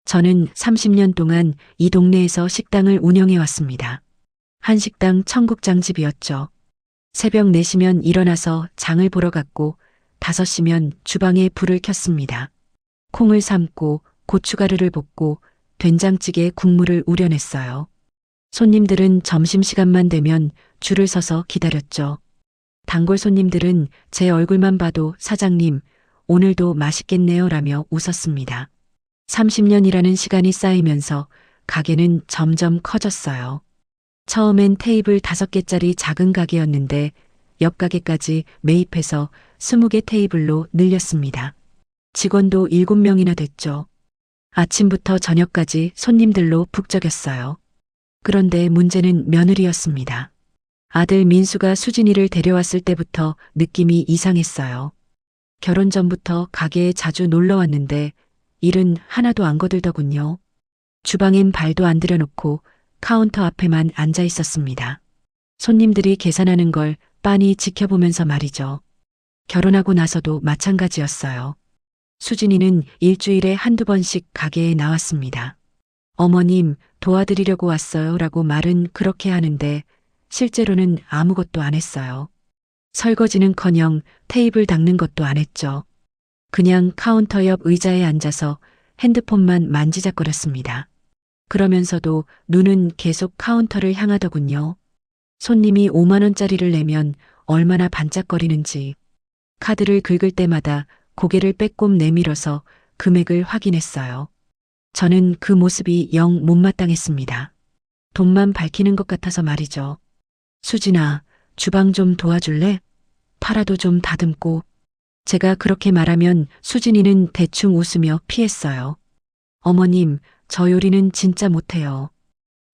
저는 30년 동안 이 동네에서 식당을 운영해 왔습니다. 한식당 청국장집이었죠. 새벽 4시면 일어나서 장을 보러 갔고 5시면 주방에 불을 켰습니다. 콩을 삶고 고춧가루를 볶고 된장찌개 국물을 우려냈어요. 손님들은 점심시간만 되면 줄을 서서 기다렸죠. 단골 손님들은 제 얼굴만 봐도 사장님, 오늘도 맛있겠네요 라며 웃었습니다. 30년이라는 시간이 쌓이면서 가게는 점점 커졌어요. 처음엔 테이블 5개짜리 작은 가게였는데 옆 가게까지 매입해서 20개 테이블로 늘렸습니다. 직원도 7명이나 됐죠. 아침부터 저녁까지 손님들로 북적였어요. 그런데 문제는 며느리였습니다. 아들 민수가 수진이를 데려왔을 때부터 느낌이 이상했어요. 결혼 전부터 가게에 자주 놀러 왔는데 일은 하나도 안 거들더군요. 주방엔 발도 안 들여놓고 카운터 앞에만 앉아 있었습니다. 손님들이 계산하는 걸 빤히 지켜보면서 말이죠. 결혼하고 나서도 마찬가지였어요. 수진이는 일주일에 한두 번씩 가게에 나왔습니다. 어머님, 도와드리려고 왔어요 라고 말은 그렇게 하는데 실제로는 아무것도 안 했어요. 설거지는커녕 테이블 닦는 것도 안 했죠. 그냥 카운터 옆 의자에 앉아서 핸드폰만 만지작거렸습니다. 그러면서도 눈은 계속 카운터를 향하더군요. 손님이 5만 원짜리를 내면 얼마나 반짝거리는지. 카드를 긁을 때마다 고개를 빼꼼 내밀어서 금액을 확인했어요. 저는 그 모습이 영 못마땅했습니다. 돈만 밝히는 것 같아서 말이죠. 수진아, 주방 좀 도와줄래? 팔아도 좀 다듬고. 제가 그렇게 말하면 수진이는 대충 웃으며 피했어요. 어머님, 저 요리는 진짜 못해요.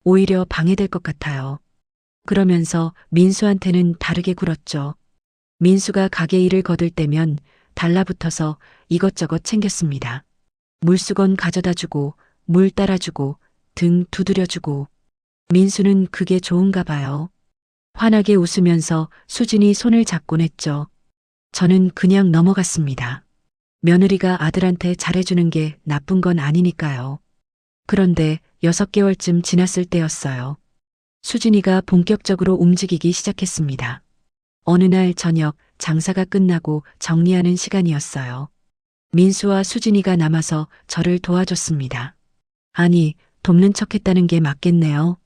오히려 방해될 것 같아요. 그러면서 민수한테는 다르게 굴었죠. 민수가 가게 일을 거들 때면 달라붙어서 이것저것 챙겼습니다. 물수건 가져다주고 물 따라주고 등 두드려주고. 민수는 그게 좋은가 봐요. 환하게 웃으면서 수진이 손을 잡곤 했죠. 저는 그냥 넘어갔습니다. 며느리가 아들한테 잘해주는 게 나쁜 건 아니니까요. 그런데 6개월쯤 지났을 때였어요. 수진이가 본격적으로 움직이기 시작했습니다. 어느 날 저녁 장사가 끝나고 정리하는 시간이었어요. 민수와 수진이가 남아서 저를 도와줬습니다. 아니, 돕는 척했다는 게 맞겠네요.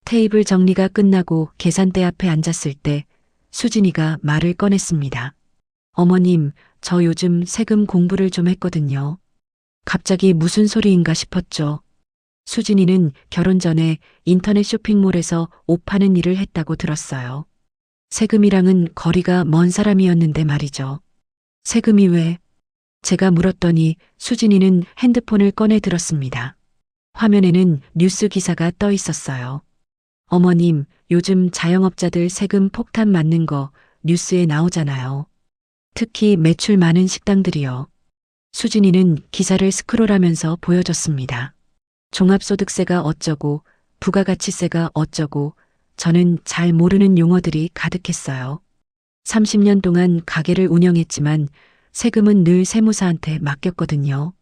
테이블 정리가 끝나고 계산대 앞에 앉았을 때 수진이가 말을 꺼냈습니다. 어머님, 저 요즘 세금 공부를 좀 했거든요. 갑자기 무슨 소리인가 싶었죠. 수진이는 결혼 전에 인터넷 쇼핑몰에서 옷 파는 일을 했다고 들었어요. 세금이랑은 거리가 먼 사람이었는데 말이죠. 세금이 왜? 제가 물었더니 수진이는 핸드폰을 꺼내 들었습니다. 화면에는 뉴스 기사가 떠 있었어요. 어머님, 요즘 자영업자들 세금 폭탄 맞는 거 뉴스에 나오잖아요. 특히 매출 많은 식당들이요. 수진이는 기사를 스크롤하면서 보여줬습니다. 종합소득세가 어쩌고, 부가가치세가 어쩌고, 저는 잘 모르는 용어들이 가득했어요. 30년 동안 가게를 운영했지만 세금은 늘 세무사한테 맡겼거든요.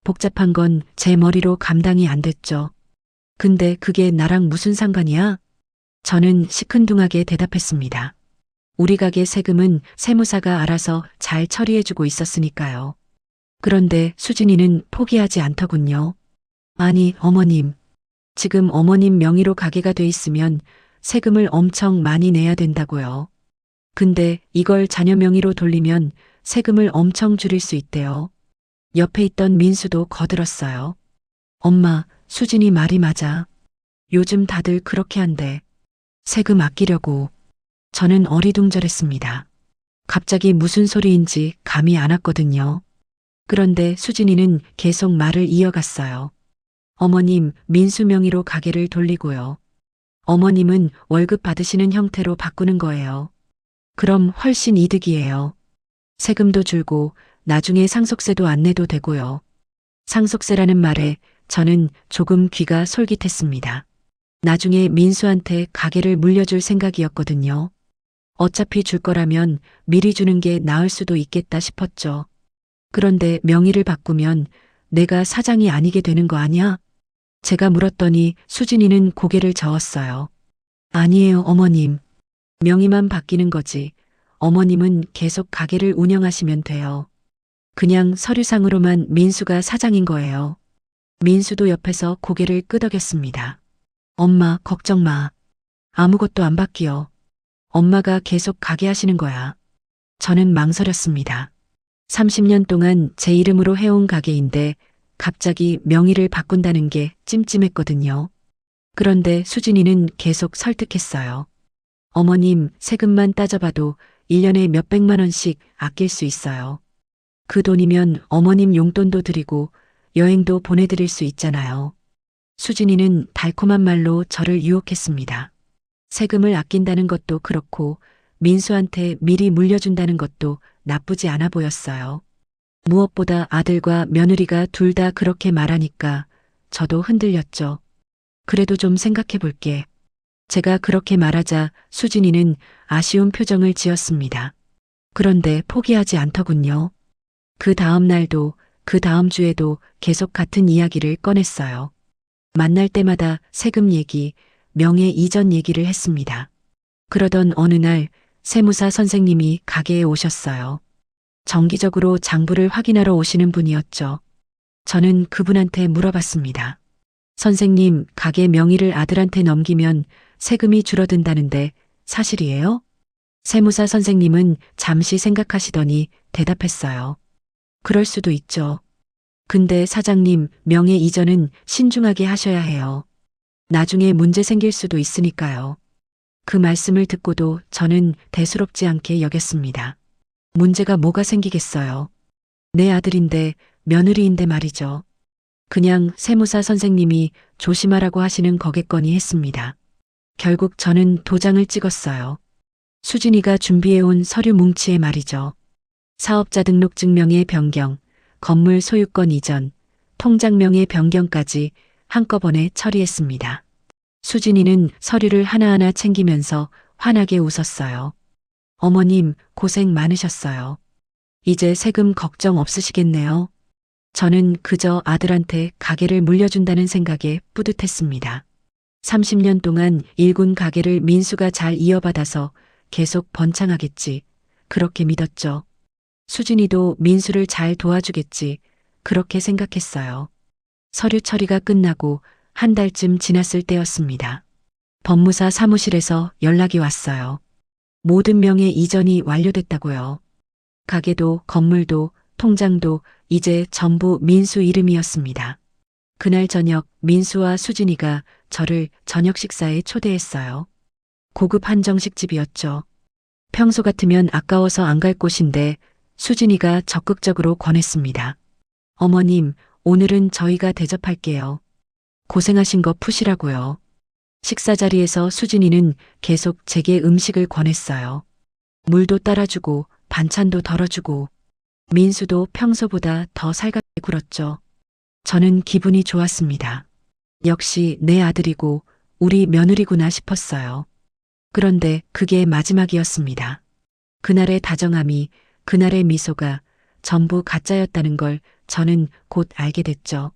복잡한 건 제 머리로 감당이 안 됐죠. 근데 그게 나랑 무슨 상관이야? 저는 시큰둥하게 대답했습니다. 우리 가게 세금은 세무사가 알아서 잘 처리해주고 있었으니까요. 그런데 수진이는 포기하지 않더군요. 아니, 어머님. 지금 어머님 명의로 가게가 돼 있으면 세금을 엄청 많이 내야 된다고요. 근데 이걸 자녀 명의로 돌리면 세금을 엄청 줄일 수 있대요. 옆에 있던 민수도 거들었어요. 엄마, 수진이 말이 맞아. 요즘 다들 그렇게 한대. 세금 아끼려고. 저는 어리둥절했습니다. 갑자기 무슨 소리인지 감이 안 왔거든요. 그런데 수진이는 계속 말을 이어갔어요. 어머님, 민수 명의로 가게를 돌리고요. 어머님은 월급 받으시는 형태로 바꾸는 거예요. 그럼 훨씬 이득이에요. 세금도 줄고 나중에 상속세도 안 내도 되고요. 상속세라는 말에 저는 조금 귀가 솔깃했습니다. 나중에 민수한테 가게를 물려줄 생각이었거든요. 어차피 줄 거라면 미리 주는 게 나을 수도 있겠다 싶었죠. 그런데 명의를 바꾸면 내가 사장이 아니게 되는 거 아니야? 제가 물었더니 수진이는 고개를 저었어요. 아니에요, 어머님. 명의만 바뀌는 거지. 어머님은 계속 가게를 운영하시면 돼요. 그냥 서류상으로만 민수가 사장인 거예요. 민수도 옆에서 고개를 끄덕였습니다. 엄마, 걱정 마. 아무것도 안 바뀌어. 엄마가 계속 가게 하시는 거야. 저는 망설였습니다. 30년 동안 제 이름으로 해온 가게인데 갑자기 명의를 바꾼다는 게 찜찜했거든요. 그런데 수진이는 계속 설득했어요. 어머님, 세금만 따져봐도 1년에 몇백만 원씩 아낄 수 있어요. 그 돈이면 어머님 용돈도 드리고 여행도 보내드릴 수 있잖아요. 수진이는 달콤한 말로 저를 유혹했습니다. 세금을 아낀다는 것도 그렇고 민수한테 미리 물려준다는 것도 나쁘지 않아 보였어요. 무엇보다 아들과 며느리가 둘 다 그렇게 말하니까 저도 흔들렸죠. 그래도 좀 생각해 볼게. 제가 그렇게 말하자 수진이는 아쉬운 표정을 지었습니다. 그런데 포기하지 않더군요. 그 다음 날도 그 다음 주에도 계속 같은 이야기를 꺼냈어요. 만날 때마다 세금 얘기, 명예 이전 얘기를 했습니다. 그러던 어느 날 세무사 선생님이 가게에 오셨어요. 정기적으로 장부를 확인하러 오시는 분이었죠. 저는 그분한테 물어봤습니다. 선생님, 가게 명의를 아들한테 넘기면 세금이 줄어든다는데 사실이에요? 세무사 선생님은 잠시 생각하시더니 대답했어요. 그럴 수도 있죠. 근데 사장님, 명예 이전은 신중하게 하셔야 해요. 나중에 문제 생길 수도 있으니까요. 그 말씀을 듣고도 저는 대수롭지 않게 여겼습니다. 문제가 뭐가 생기겠어요. 내 아들인데 며느리인데 말이죠. 그냥 세무사 선생님이 조심하라고 하시는 거겠거니 했습니다. 결국 저는 도장을 찍었어요. 수진이가 준비해온 서류 뭉치에 말이죠. 사업자 등록증명의 변경, 건물 소유권 이전, 통장명의 변경까지 한꺼번에 처리했습니다. 수진이는 서류를 하나하나 챙기면서 환하게 웃었어요. 어머님, 고생 많으셨어요. 이제 세금 걱정 없으시겠네요. 저는 그저 아들한테 가게를 물려준다는 생각에 뿌듯했습니다. 30년 동안 일군 가게를 민수가 잘 이어받아서 계속 번창하겠지. 그렇게 믿었죠. 수진이도 민수를 잘 도와주겠지. 그렇게 생각했어요. 서류 처리가 끝나고 한 달쯤 지났을 때였습니다. 법무사 사무실에서 연락이 왔어요. 모든 명예 이전이 완료됐다고요. 가게도 건물도 통장도 이제 전부 민수 이름이었습니다. 그날 저녁 민수와 수진이가 저를 저녁 식사에 초대했어요. 고급 한정식집이었죠. 평소 같으면 아까워서 안 갈 곳인데 수진이가 적극적으로 권했습니다. 어머님, 오늘은 저희가 대접할게요. 고생하신 거 푸시라고요. 식사 자리에서 수진이는 계속 제게 음식을 권했어요. 물도 따라주고 반찬도 덜어주고 민수도 평소보다 더 살갑게 굴었죠. 저는 기분이 좋았습니다. 역시 내 아들이고 우리 며느리구나 싶었어요. 그런데 그게 마지막이었습니다. 그날의 다정함이, 그날의 미소가 전부 가짜였다는 걸 저는 곧 알게 됐죠.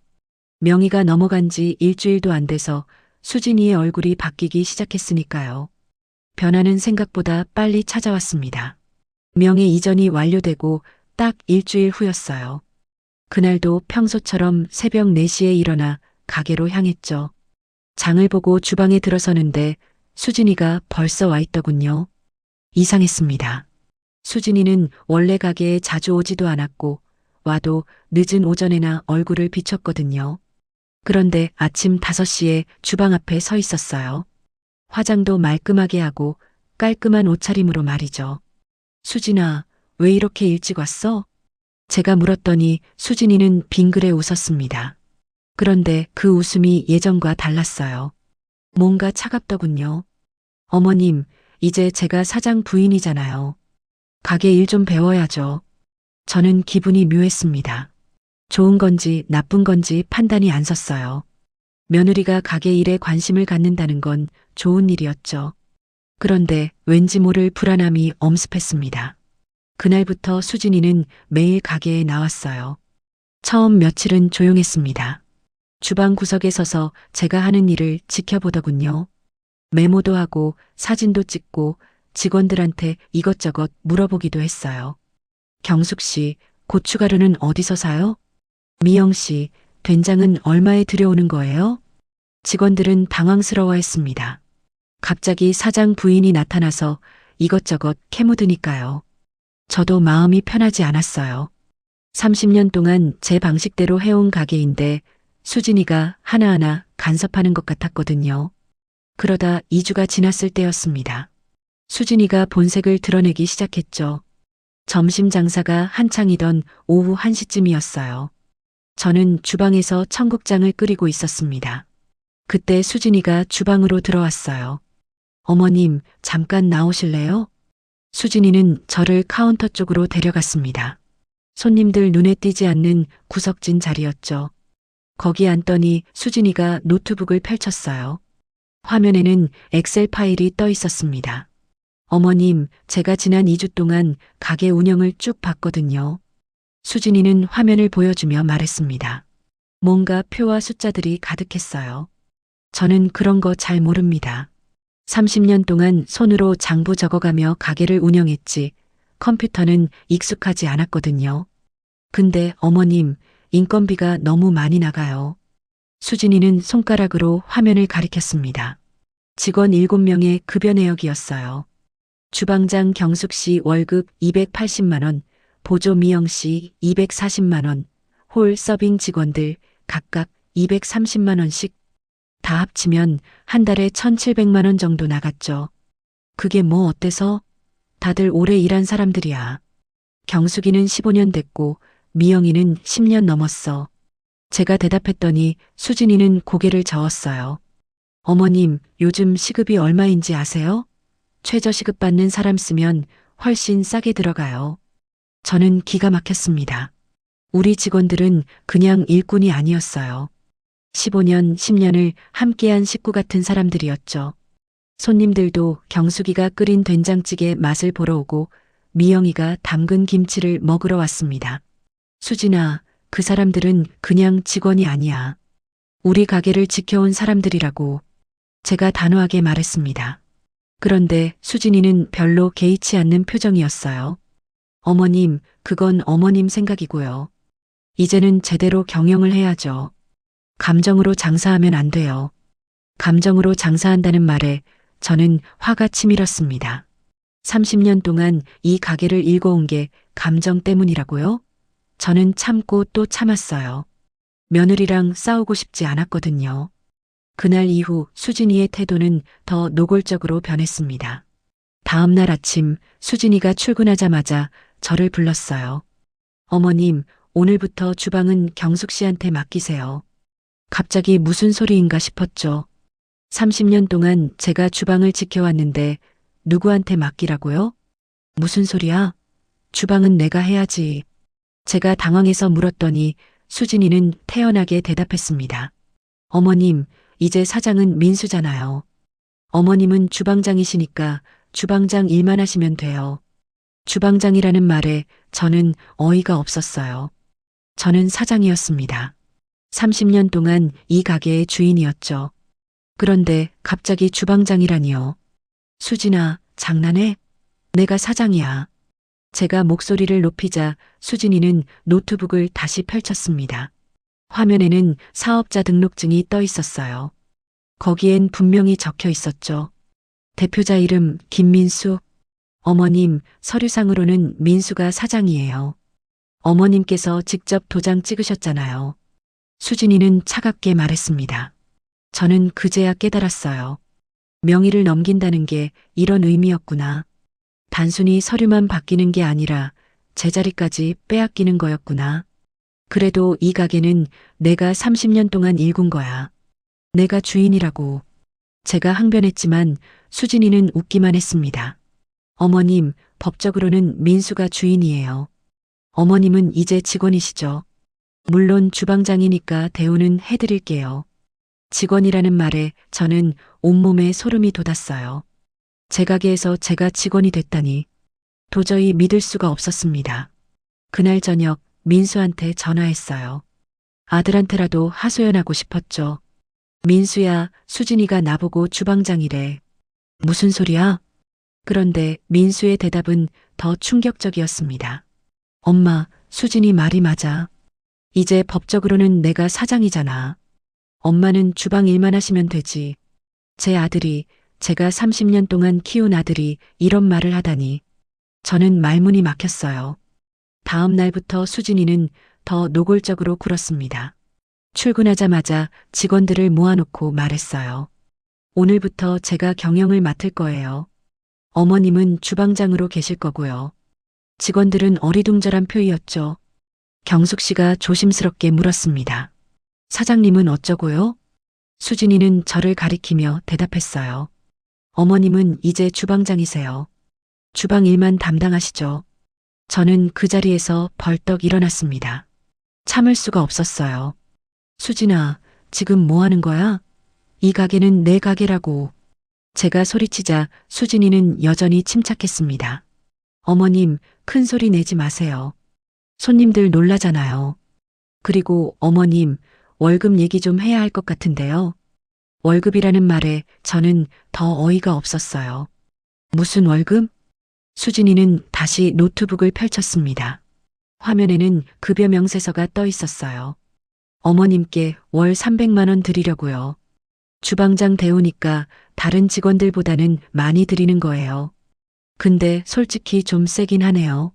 명의가 넘어간 지 일주일도 안 돼서 수진이의 얼굴이 바뀌기 시작했으니까요. 변화는 생각보다 빨리 찾아왔습니다. 명예 이전이 완료되고 딱 일주일 후였어요. 그날도 평소처럼 새벽 4시에 일어나 가게로 향했죠. 장을 보고 주방에 들어서는데 수진이가 벌써 와 있더군요. 이상했습니다. 수진이는 원래 가게에 자주 오지도 않았고 와도 늦은 오전에나 얼굴을 비췄거든요. 그런데 아침 5시에 주방 앞에 서 있었어요. 화장도 말끔하게 하고 깔끔한 옷차림으로 말이죠. 수진아, 왜 이렇게 일찍 왔어? 제가 물었더니 수진이는 빙그레 웃었습니다. 그런데 그 웃음이 예전과 달랐어요. 뭔가 차갑더군요. 어머님, 이제 제가 사장 부인이잖아요. 가게 일 좀 배워야죠. 저는 기분이 묘했습니다. 좋은 건지 나쁜 건지 판단이 안 섰어요. 며느리가 가게 일에 관심을 갖는다는 건 좋은 일이었죠. 그런데 왠지 모를 불안함이 엄습했습니다. 그날부터 수진이는 매일 가게에 나왔어요. 처음 며칠은 조용했습니다. 주방 구석에 서서 제가 하는 일을 지켜보더군요. 메모도 하고 사진도 찍고 직원들한테 이것저것 물어보기도 했어요. 경숙 씨, 고춧가루는 어디서 사요? 미영 씨, 된장은 얼마에 들여오는 거예요? 직원들은 당황스러워했습니다. 갑자기 사장 부인이 나타나서 이것저것 캐묻으니까요. 저도 마음이 편하지 않았어요. 30년 동안 제 방식대로 해온 가게인데 수진이가 하나하나 간섭하는 것 같았거든요. 그러다 2주가 지났을 때였습니다. 수진이가 본색을 드러내기 시작했죠. 점심 장사가 한창이던 오후 1시쯤이었어요. 저는 주방에서 청국장을 끓이고 있었습니다. 그때 수진이가 주방으로 들어왔어요. 어머님, 잠깐 나오실래요? 수진이는 저를 카운터 쪽으로 데려갔습니다. 손님들 눈에 띄지 않는 구석진 자리였죠. 거기 앉더니 수진이가 노트북을 펼쳤어요. 화면에는 엑셀 파일이 떠 있었습니다. 어머님, 제가 지난 2주 동안 가게 운영을 쭉 봤거든요. 수진이는 화면을 보여주며 말했습니다. 뭔가 표와 숫자들이 가득했어요. 저는 그런 거 잘 모릅니다. 30년 동안 손으로 장부 적어가며 가게를 운영했지 컴퓨터는 익숙하지 않았거든요. 근데 어머님, 인건비가 너무 많이 나가요. 수진이는 손가락으로 화면을 가리켰습니다. 직원 7명의 급여 내역이었어요. 주방장 경숙 씨 월급 280만 원, 보조 미영 씨 240만 원, 홀 서빙 직원들 각각 230만 원씩 다 합치면 한 달에 1,700만 원 정도 나갔죠. 그게 뭐 어때서? 다들 오래 일한 사람들이야. 경숙이는 15년 됐고 미영이는 10년 넘었어. 제가 대답했더니 수진이는 고개를 저었어요. 어머님, 요즘 시급이 얼마인지 아세요? 최저시급 받는 사람 쓰면 훨씬 싸게 들어가요. 저는 기가 막혔습니다. 우리 직원들은 그냥 일꾼이 아니었어요. 15년, 10년을 함께한 식구 같은 사람들이었죠. 손님들도 경숙이가 끓인 된장찌개 맛을 보러 오고 미영이가 담근 김치를 먹으러 왔습니다. 수진아, 그 사람들은 그냥 직원이 아니야. 우리 가게를 지켜온 사람들이라고 제가 단호하게 말했습니다. 그런데 수진이는 별로 개의치 않는 표정이었어요. 어머님, 그건 어머님 생각이고요. 이제는 제대로 경영을 해야죠. 감정으로 장사하면 안 돼요. 감정으로 장사한다는 말에 저는 화가 치밀었습니다. 30년 동안 이 가게를 일궈온 게 감정 때문이라고요? 저는 참고 또 참았어요. 며느리랑 싸우고 싶지 않았거든요. 그날 이후 수진이의 태도는 더 노골적으로 변했습니다. 다음 날 아침 수진이가 출근하자마자 저를 불렀어요. 어머님, 오늘부터 주방은 경숙 씨한테 맡기세요. 갑자기 무슨 소리인가 싶었죠. 30년 동안 제가 주방을 지켜왔는데 누구한테 맡기라고요? 무슨 소리야? 주방은 내가 해야지. 제가 당황해서 물었더니 수진이는 태연하게 대답했습니다. 어머님, 이제 사장은 민수잖아요. 어머님은 주방장이시니까 주방장 일만 하시면 돼요. 주방장이라는 말에 저는 어이가 없었어요. 저는 사장이었습니다. 30년 동안 이 가게의 주인이었죠. 그런데 갑자기 주방장이라니요. 수진아, 장난해? 내가 사장이야. 제가 목소리를 높이자 수진이는 노트북을 다시 펼쳤습니다. 화면에는 사업자 등록증이 떠 있었어요. 거기엔 분명히 적혀 있었죠. 대표자 이름 김민수. 어머님, 서류상으로는 민수가 사장이에요. 어머님께서 직접 도장 찍으셨잖아요. 수진이는 차갑게 말했습니다. 저는 그제야 깨달았어요. 명의를 넘긴다는 게 이런 의미였구나. 단순히 서류만 바뀌는 게 아니라 제자리까지 빼앗기는 거였구나. 그래도 이 가게는 내가 30년 동안 일군 거야. 내가 주인이라고. 제가 항변했지만 수진이는 웃기만 했습니다. 어머님, 법적으로는 민수가 주인이에요. 어머님은 이제 직원이시죠. 물론 주방장이니까 대우는 해드릴게요. 직원이라는 말에 저는 온몸에 소름이 돋았어요. 제 가게에서 제가 직원이 됐다니 도저히 믿을 수가 없었습니다. 그날 저녁 민수한테 전화했어요. 아들한테라도 하소연하고 싶었죠. 민수야, 수진이가 나보고 주방장이래. 무슨 소리야? 그런데 민수의 대답은 더 충격적이었습니다. 엄마, 수진이 말이 맞아. 이제 법적으로는 내가 사장이잖아. 엄마는 주방 일만 하시면 되지. 제 아들이, 제가 30년 동안 키운 아들이 이런 말을 하다니. 저는 말문이 막혔어요. 다음 날부터 수진이는 더 노골적으로 굴었습니다. 출근하자마자 직원들을 모아놓고 말했어요. 오늘부터 제가 경영을 맡을 거예요. 어머님은 주방장으로 계실 거고요. 직원들은 어리둥절한 표이였죠. 경숙 씨가 조심스럽게 물었습니다. 사장님은 어쩌고요? 수진이는 저를 가리키며 대답했어요. 어머님은 이제 주방장이세요. 주방 일만 담당하시죠. 저는 그 자리에서 벌떡 일어났습니다. 참을 수가 없었어요. 수진아, 지금 뭐 하는 거야? 이 가게는 내 가게라고. 제가 소리치자 수진이는 여전히 침착했습니다. 어머님, 큰 소리 내지 마세요. 손님들 놀라잖아요. 그리고 어머님, 월급 얘기 좀 해야 할 것 같은데요. 월급이라는 말에 저는 더 어이가 없었어요. 무슨 월급? 수진이는 다시 노트북을 펼쳤습니다. 화면에는 급여 명세서가 떠 있었어요. 어머님께 월 300만 원 드리려고요. 주방장 대우니까 다른 직원들보다는 많이 드리는 거예요. 근데 솔직히 좀 세긴 하네요.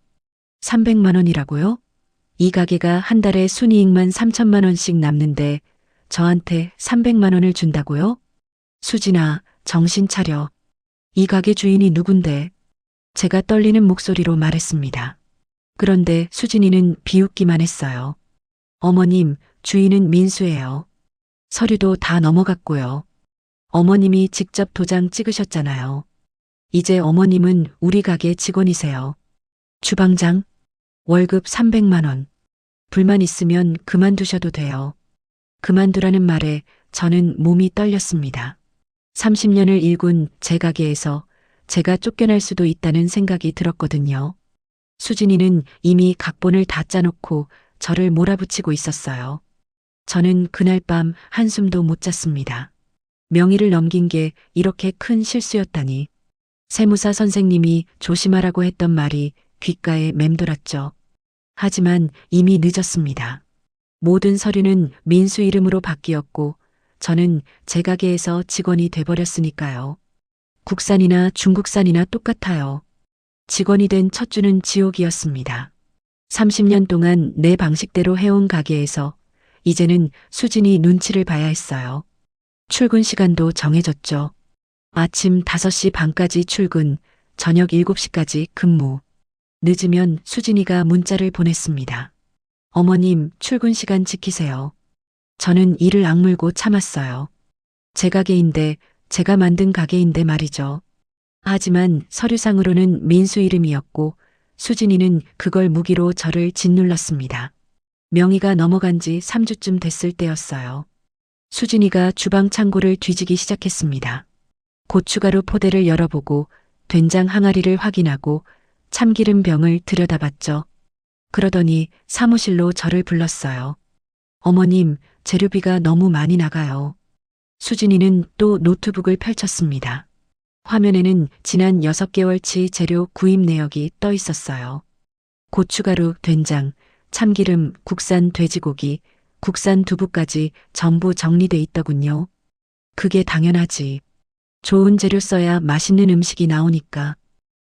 300만 원이라고요? 이 가게가 한 달에 순이익만 3천만 원씩 남는데 저한테 300만 원을 준다고요? 수진아, 정신 차려. 이 가게 주인이 누군데? 제가 떨리는 목소리로 말했습니다. 그런데 수진이는 비웃기만 했어요. 어머님, 주인은 민수예요. 서류도 다 넘어갔고요. 어머님이 직접 도장 찍으셨잖아요. 이제 어머님은 우리 가게 직원이세요. 주방장, 월급 300만 원. 불만 있으면 그만두셔도 돼요. 그만두라는 말에 저는 몸이 떨렸습니다. 30년을 일군 제 가게에서 제가 쫓겨날 수도 있다는 생각이 들었거든요. 수진이는 이미 각본을 다 짜놓고 저를 몰아붙이고 있었어요. 저는 그날 밤 한숨도 못 잤습니다. 명의를 넘긴 게 이렇게 큰 실수였다니. 세무사 선생님이 조심하라고 했던 말이 귓가에 맴돌았죠. 하지만 이미 늦었습니다. 모든 서류는 민수 이름으로 바뀌었고 저는 제 가게에서 직원이 돼버렸으니까요. 국산이나 중국산이나 똑같아요. 직원이 된 첫 주는 지옥이었습니다. 30년 동안 내 방식대로 해온 가게에서 이제는 수진이 눈치를 봐야 했어요. 출근 시간도 정해졌죠. 아침 5시 반까지 출근, 저녁 7시까지 근무. 늦으면 수진이가 문자를 보냈습니다. 어머님, 출근 시간 지키세요. 저는 이를 악물고 참았어요. 제 가게인데, 제가 만든 가게인데 말이죠. 하지만 서류상으로는 민수 이름이었고 수진이는 그걸 무기로 저를 짓눌렀습니다. 명의가 넘어간 지 3주쯤 됐을 때였어요. 수진이가 주방 창고를 뒤지기 시작했습니다. 고춧가루 포대를 열어보고 된장 항아리를 확인하고 참기름 병을 들여다봤죠. 그러더니 사무실로 저를 불렀어요. 어머님, 재료비가 너무 많이 나가요. 수진이는 또 노트북을 펼쳤습니다. 화면에는 지난 6개월치 재료 구입 내역이 떠 있었어요. 고춧가루, 된장, 참기름, 국산 돼지고기, 국산 두부까지 전부 정리돼 있더군요. 그게 당연하지. 좋은 재료 써야 맛있는 음식이 나오니까.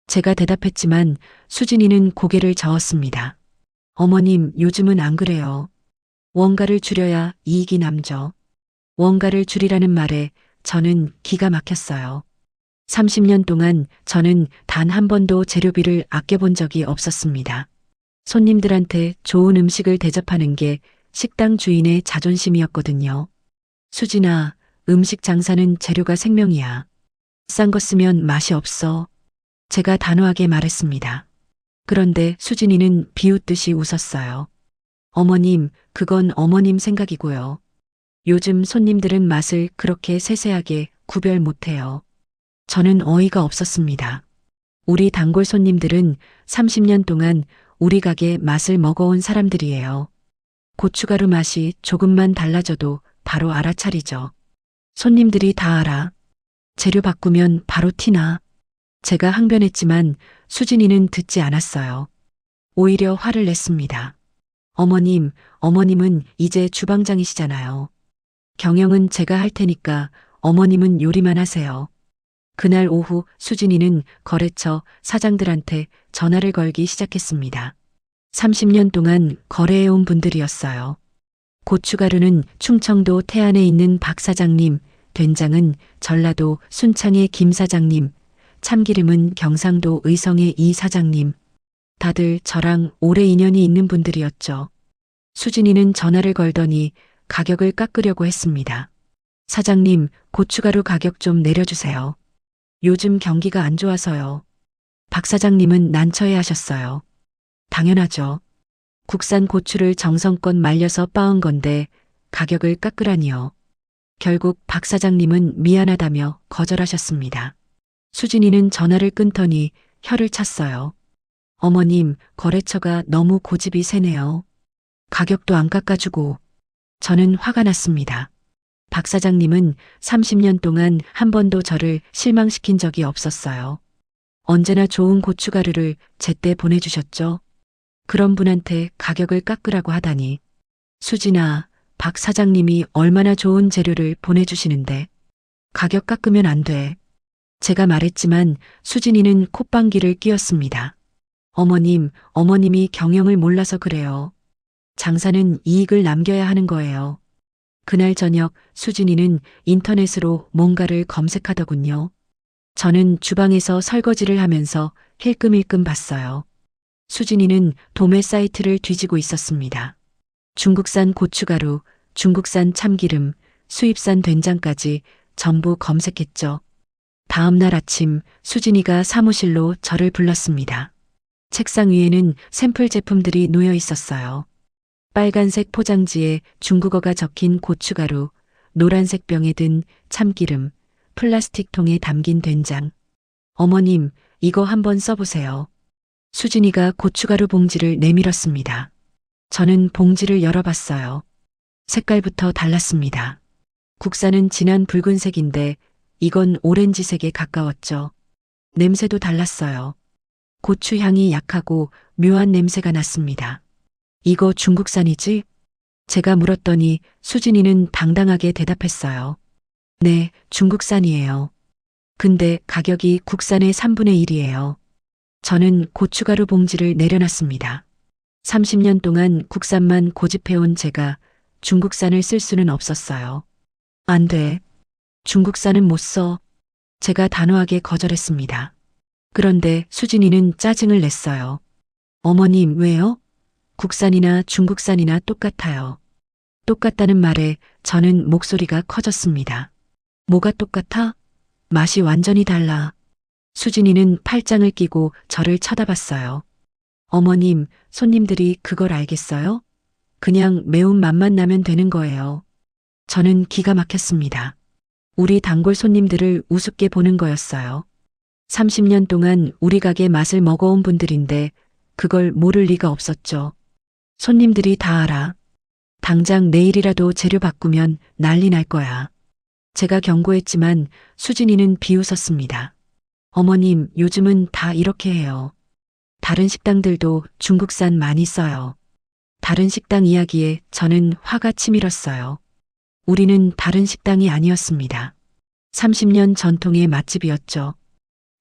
제가 대답했지만 수진이는 고개를 저었습니다. 어머님, 요즘은 안 그래요. 원가를 줄여야 이익이 남죠. 원가를 줄이라는 말에 저는 기가 막혔어요. 30년 동안 저는 단 한 번도 재료비를 아껴본 적이 없었습니다. 손님들한테 좋은 음식을 대접하는 게 식당 주인의 자존심이었거든요. 수진아, 음식 장사는 재료가 생명이야. 싼 거 쓰면 맛이 없어. 제가 단호하게 말했습니다. 그런데 수진이는 비웃듯이 웃었어요. 어머님, 그건 어머님 생각이고요. 요즘 손님들은 맛을 그렇게 세세하게 구별 못해요. 저는 어이가 없었습니다. 우리 단골 손님들은 30년 동안 우리 가게 맛을 먹어온 사람들이에요. 고춧가루 맛이 조금만 달라져도 바로 알아차리죠. 손님들이 다 알아. 재료 바꾸면 바로 티나. 제가 항변했지만 수진이는 듣지 않았어요. 오히려 화를 냈습니다. 어머님은 이제 주방장이시잖아요. 경영은 제가 할 테니까 어머님은 요리만 하세요. 그날 오후 수진이는 거래처 사장들한테 전화를 걸기 시작했습니다. 30년 동안 거래해온 분들이었어요. 고춧가루는 충청도 태안에 있는 박 사장님, 된장은 전라도 순창의 김 사장님, 참기름은 경상도 의성의 이 사장님. 다들 저랑 오래 인연이 있는 분들이었죠. 수진이는 전화를 걸더니 가격을 깎으려고 했습니다. 사장님, 고춧가루 가격 좀 내려주세요. 요즘 경기가 안 좋아서요. 박 사장님은 난처해 하셨어요. 당연하죠. 국산 고추를 정성껏 말려서 빻은 건데 가격을 깎으라니요. 결국 박 사장님은 미안하다며 거절하셨습니다. 수진이는 전화를 끊더니 혀를 찼어요. 어머님, 거래처가 너무 고집이 세네요. 가격도 안 깎아주고. 저는 화가 났습니다. 박 사장님은 30년 동안 한 번도 저를 실망시킨 적이 없었어요. 언제나 좋은 고춧가루를 제때 보내주셨죠. 그런 분한테 가격을 깎으라고 하다니. 수진아, 박 사장님이 얼마나 좋은 재료를 보내주시는데 가격 깎으면 안 돼. 제가 말했지만 수진이는 콧방귀를 뀌었습니다. 어머님이 경영을 몰라서 그래요. 장사는 이익을 남겨야 하는 거예요. 그날 저녁 수진이는 인터넷으로 뭔가를 검색하더군요. 저는 주방에서 설거지를 하면서 힐끔힐끔 봤어요. 수진이는 도매 사이트를 뒤지고 있었습니다. 중국산 고춧가루, 중국산 참기름, 수입산 된장까지 전부 검색했죠. 다음 날 아침 수진이가 사무실로 저를 불렀습니다. 책상 위에는 샘플 제품들이 놓여 있었어요. 빨간색 포장지에 중국어가 적힌 고춧가루, 노란색 병에 든 참기름, 플라스틱 통에 담긴 된장. 어머님, 이거 한번 써보세요. 수진이가 고춧가루 봉지를 내밀었습니다. 저는 봉지를 열어봤어요. 색깔부터 달랐습니다. 국산은 진한 붉은색인데 이건 오렌지색에 가까웠죠. 냄새도 달랐어요. 고추 향이 약하고 묘한 냄새가 났습니다. 이거 중국산이지? 제가 물었더니 수진이는 당당하게 대답했어요. 네, 중국산이에요. 근데 가격이 국산의 3분의 1이에요. 저는 고춧가루 봉지를 내려놨습니다. 30년 동안 국산만 고집해온 제가 중국산을 쓸 수는 없었어요. 안 돼. 중국산은 못 써. 제가 단호하게 거절했습니다. 그런데 수진이는 짜증을 냈어요. 어머님, 왜요? 국산이나 중국산이나 똑같아요. 똑같다는 말에 저는 목소리가 커졌습니다. 뭐가 똑같아? 맛이 완전히 달라. 수진이는 팔짱을 끼고 저를 쳐다봤어요. 어머님, 손님들이 그걸 알겠어요? 그냥 매운 맛만 나면 되는 거예요. 저는 기가 막혔습니다. 우리 단골 손님들을 우습게 보는 거였어요. 30년 동안 우리 가게 맛을 먹어온 분들인데 그걸 모를 리가 없었죠. 손님들이 다 알아. 당장 내일이라도 재료 바꾸면 난리 날 거야. 제가 경고했지만 수진이는 비웃었습니다. 어머님, 요즘은 다 이렇게 해요. 다른 식당들도 중국산 많이 써요. 다른 식당 이야기에 저는 화가 치밀었어요. 우리는 다른 식당이 아니었습니다. 30년 전통의 맛집이었죠.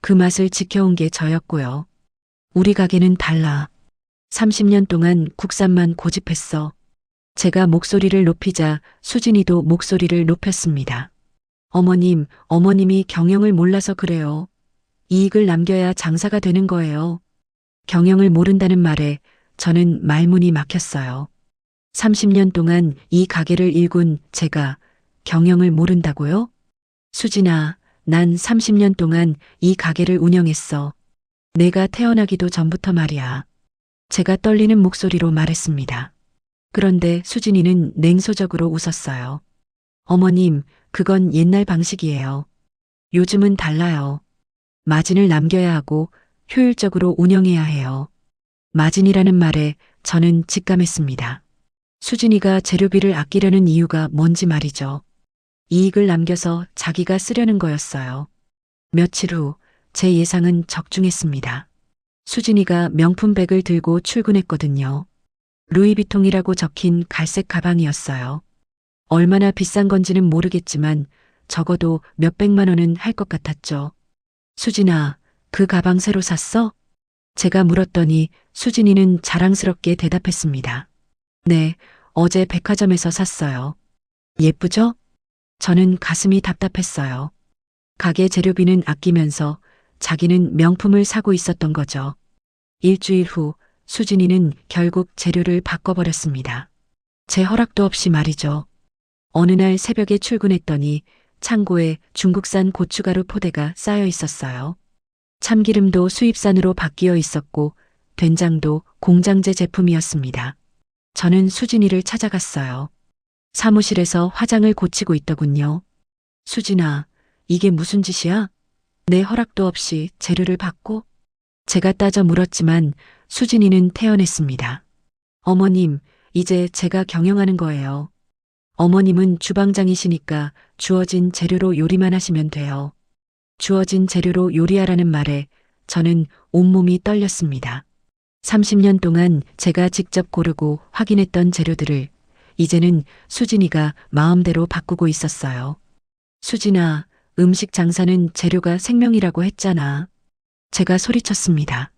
그 맛을 지켜온 게 저였고요. 우리 가게는 달라. 30년 동안 국산만 고집했어. 제가 목소리를 높이자 수진이도 목소리를 높였습니다. 어머님이 경영을 몰라서 그래요. 이익을 남겨야 장사가 되는 거예요. 경영을 모른다는 말에 저는 말문이 막혔어요. 30년 동안 이 가게를 일군 제가 경영을 모른다고요? 수진아, 난 30년 동안 이 가게를 운영했어. 내가 태어나기도 전부터 말이야. 제가 떨리는 목소리로 말했습니다. 그런데 수진이는 냉소적으로 웃었어요. 어머님, 그건 옛날 방식이에요. 요즘은 달라요. 마진을 남겨야 하고 효율적으로 운영해야 해요. 마진이라는 말에 저는 직감했습니다. 수진이가 재료비를 아끼려는 이유가 뭔지 말이죠. 이익을 남겨서 자기가 쓰려는 거였어요. 며칠 후 제 예상은 적중했습니다. 수진이가 명품백을 들고 출근했거든요. 루이비통이라고 적힌 갈색 가방이었어요. 얼마나 비싼 건지는 모르겠지만 적어도 몇백만 원은 할 것 같았죠. 수진아, 그 가방 새로 샀어? 제가 물었더니 수진이는 자랑스럽게 대답했습니다. 네, 어제 백화점에서 샀어요. 예쁘죠? 저는 가슴이 답답했어요. 가게 재료비는 아끼면서 자기는 명품을 사고 있었던 거죠. 일주일 후 수진이는 결국 재료를 바꿔버렸습니다. 제 허락도 없이 말이죠. 어느 날 새벽에 출근했더니 창고에 중국산 고춧가루 포대가 쌓여 있었어요. 참기름도 수입산으로 바뀌어 있었고 된장도 공장제 제품이었습니다. 저는 수진이를 찾아갔어요. 사무실에서 화장을 고치고 있더군요. 수진아, 이게 무슨 짓이야? 내 허락도 없이 재료를 받고? 제가 따져 물었지만 수진이는 태연했습니다. 어머님, 이제 제가 경영하는 거예요. 어머님은 주방장이시니까 주어진 재료로 요리만 하시면 돼요. 주어진 재료로 요리하라는 말에 저는 온몸이 떨렸습니다. 30년 동안 제가 직접 고르고 확인했던 재료들을 이제는 수진이가 마음대로 바꾸고 있었어요. 수진아, 음식 장사는 재료가 생명이라고 했잖아. 제가 소리쳤습니다.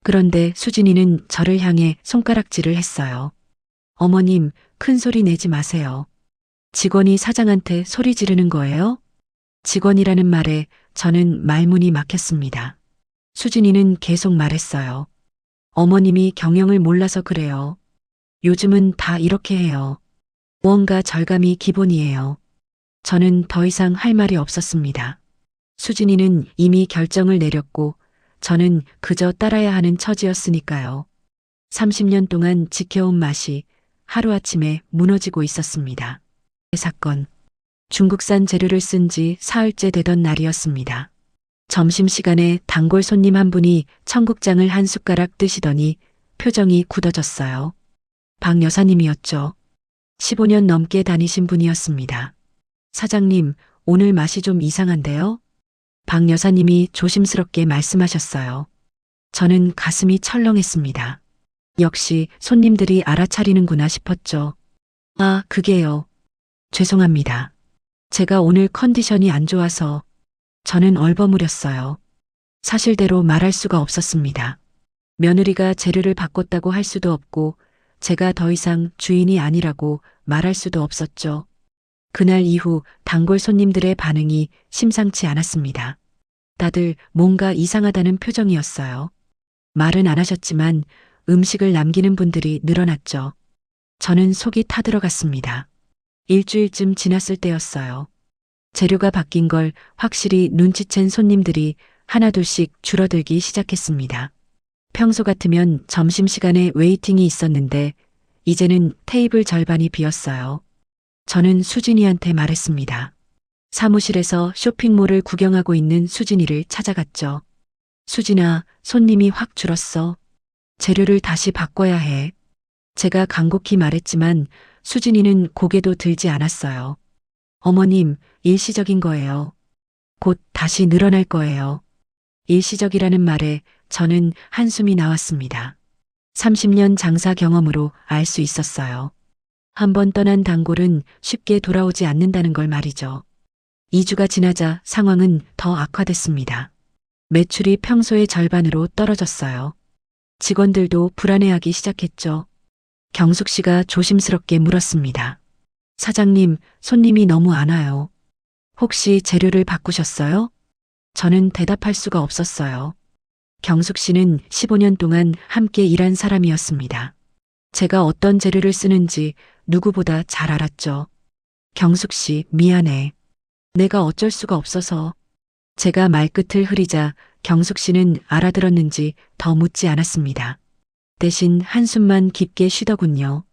그런데 수진이는 저를 향해 손가락질을 했어요. 어머님, 큰 소리 내지 마세요. 직원이 사장한테 소리 지르는 거예요? 직원이라는 말에 저는 말문이 막혔습니다. 수진이는 계속 말했어요. 어머님이 경영을 몰라서 그래요. 요즘은 다 이렇게 해요. 무언가 절감이 기본이에요. 저는 더 이상 할 말이 없었습니다. 수진이는 이미 결정을 내렸고 저는 그저 따라야 하는 처지였으니까요. 30년 동안 지켜온 맛이 하루아침에 무너지고 있었습니다. 이 사건. 중국산 재료를 쓴 지 사흘째 되던 날이었습니다. 점심시간에 단골 손님 한 분이 청국장을 한 숟가락 드시더니 표정이 굳어졌어요. 박 여사님이었죠. 15년 넘게 다니신 분이었습니다. 사장님, 오늘 맛이 좀 이상한데요? 박 여사님이 조심스럽게 말씀하셨어요. 저는 가슴이 철렁했습니다. 역시 손님들이 알아차리는구나 싶었죠. 아, 그게요. 죄송합니다. 제가 오늘 컨디션이 안 좋아서 저는 얼버무렸어요. 사실대로 말할 수가 없었습니다. 며느리가 재료를 바꿨다고 할 수도 없고 제가 더 이상 주인이 아니라고 말할 수도 없었죠. 그날 이후 단골 손님들의 반응이 심상치 않았습니다. 다들 뭔가 이상하다는 표정이었어요. 말은 안 하셨지만 음식을 남기는 분들이 늘어났죠. 저는 속이 타들어갔습니다. 일주일쯤 지났을 때였어요. 재료가 바뀐 걸 확실히 눈치챈 손님들이 하나둘씩 줄어들기 시작했습니다. 평소 같으면 점심시간에 웨이팅이 있었는데 이제는 테이블 절반이 비었어요. 저는 수진이한테 말했습니다. 사무실에서 쇼핑몰을 구경하고 있는 수진이를 찾아갔죠. 수진아, 손님이 확 줄었어. 재료를 다시 바꿔야 해. 제가 간곡히 말했지만 수진이는 고개도 들지 않았어요. 어머님, 일시적인 거예요. 곧 다시 늘어날 거예요. 일시적이라는 말에 저는 한숨이 나왔습니다. 30년 장사 경험으로 알 수 있었어요. 한번 떠난 단골은 쉽게 돌아오지 않는다는 걸 말이죠. 2주가 지나자 상황은 더 악화됐습니다. 매출이 평소의 절반으로 떨어졌어요. 직원들도 불안해하기 시작했죠. 경숙 씨가 조심스럽게 물었습니다. 사장님, 손님이 너무 안 와요. 혹시 재료를 바꾸셨어요? 저는 대답할 수가 없었어요. 경숙 씨는 15년 동안 함께 일한 사람이었습니다. 제가 어떤 재료를 쓰는지 누구보다 잘 알았죠. 경숙 씨, 미안해. 내가 어쩔 수가 없어서. 제가 말끝을 흐리자 경숙 씨는 알아들었는지 더 묻지 않았습니다. 대신 한숨만 깊게 쉬더군요.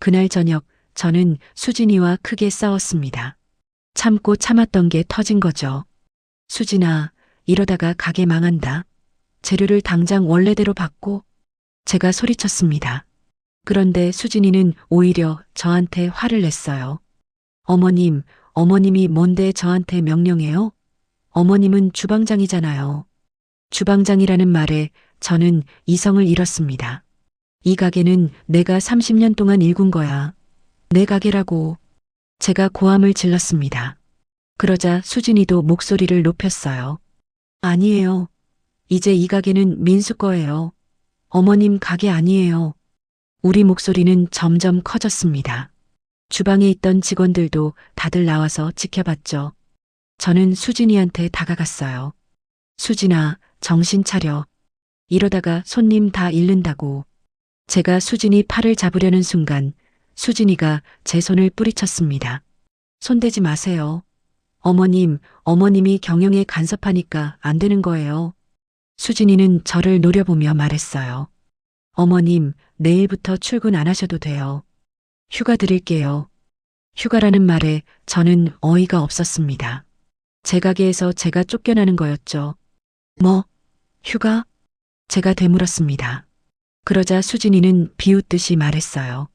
그날 저녁 저는 수진이와 크게 싸웠습니다. 참고 참았던 게 터진 거죠. 수진아, 이러다가 가게 망한다. 재료를 당장 원래대로 받고. 제가 소리쳤습니다. 그런데 수진이는 오히려 저한테 화를 냈어요. 어머님, 어머님이 뭔데 저한테 명령해요? 어머님은 주방장이잖아요. 주방장이라는 말에 저는 이성을 잃었습니다. 이 가게는 내가 30년 동안 일군 거야. 내 가게라고. 제가 고함을 질렀습니다. 그러자 수진이도 목소리를 높였어요. 아니에요. 이제 이 가게는 민수 거예요. 어머님 가게 아니에요. 우리 목소리는 점점 커졌습니다. 주방에 있던 직원들도 다들 나와서 지켜봤죠. 저는 수진이한테 다가갔어요. 수진아, 정신 차려. 이러다가 손님 다 잃는다고. 제가 수진이 팔을 잡으려는 순간 수진이가 제 손을 뿌리쳤습니다. 손대지 마세요. 어머님, 어머님이 경영에 간섭하니까 안 되는 거예요. 수진이는 저를 노려보며 말했어요. 어머님, 내일부터 출근 안 하셔도 돼요. 휴가 드릴게요. 휴가라는 말에 저는 어이가 없었습니다. 제 가게에서 제가 쫓겨나는 거였죠. 뭐? 휴가? 제가 되물었습니다. 그러자 수진이는 비웃듯이 말했어요.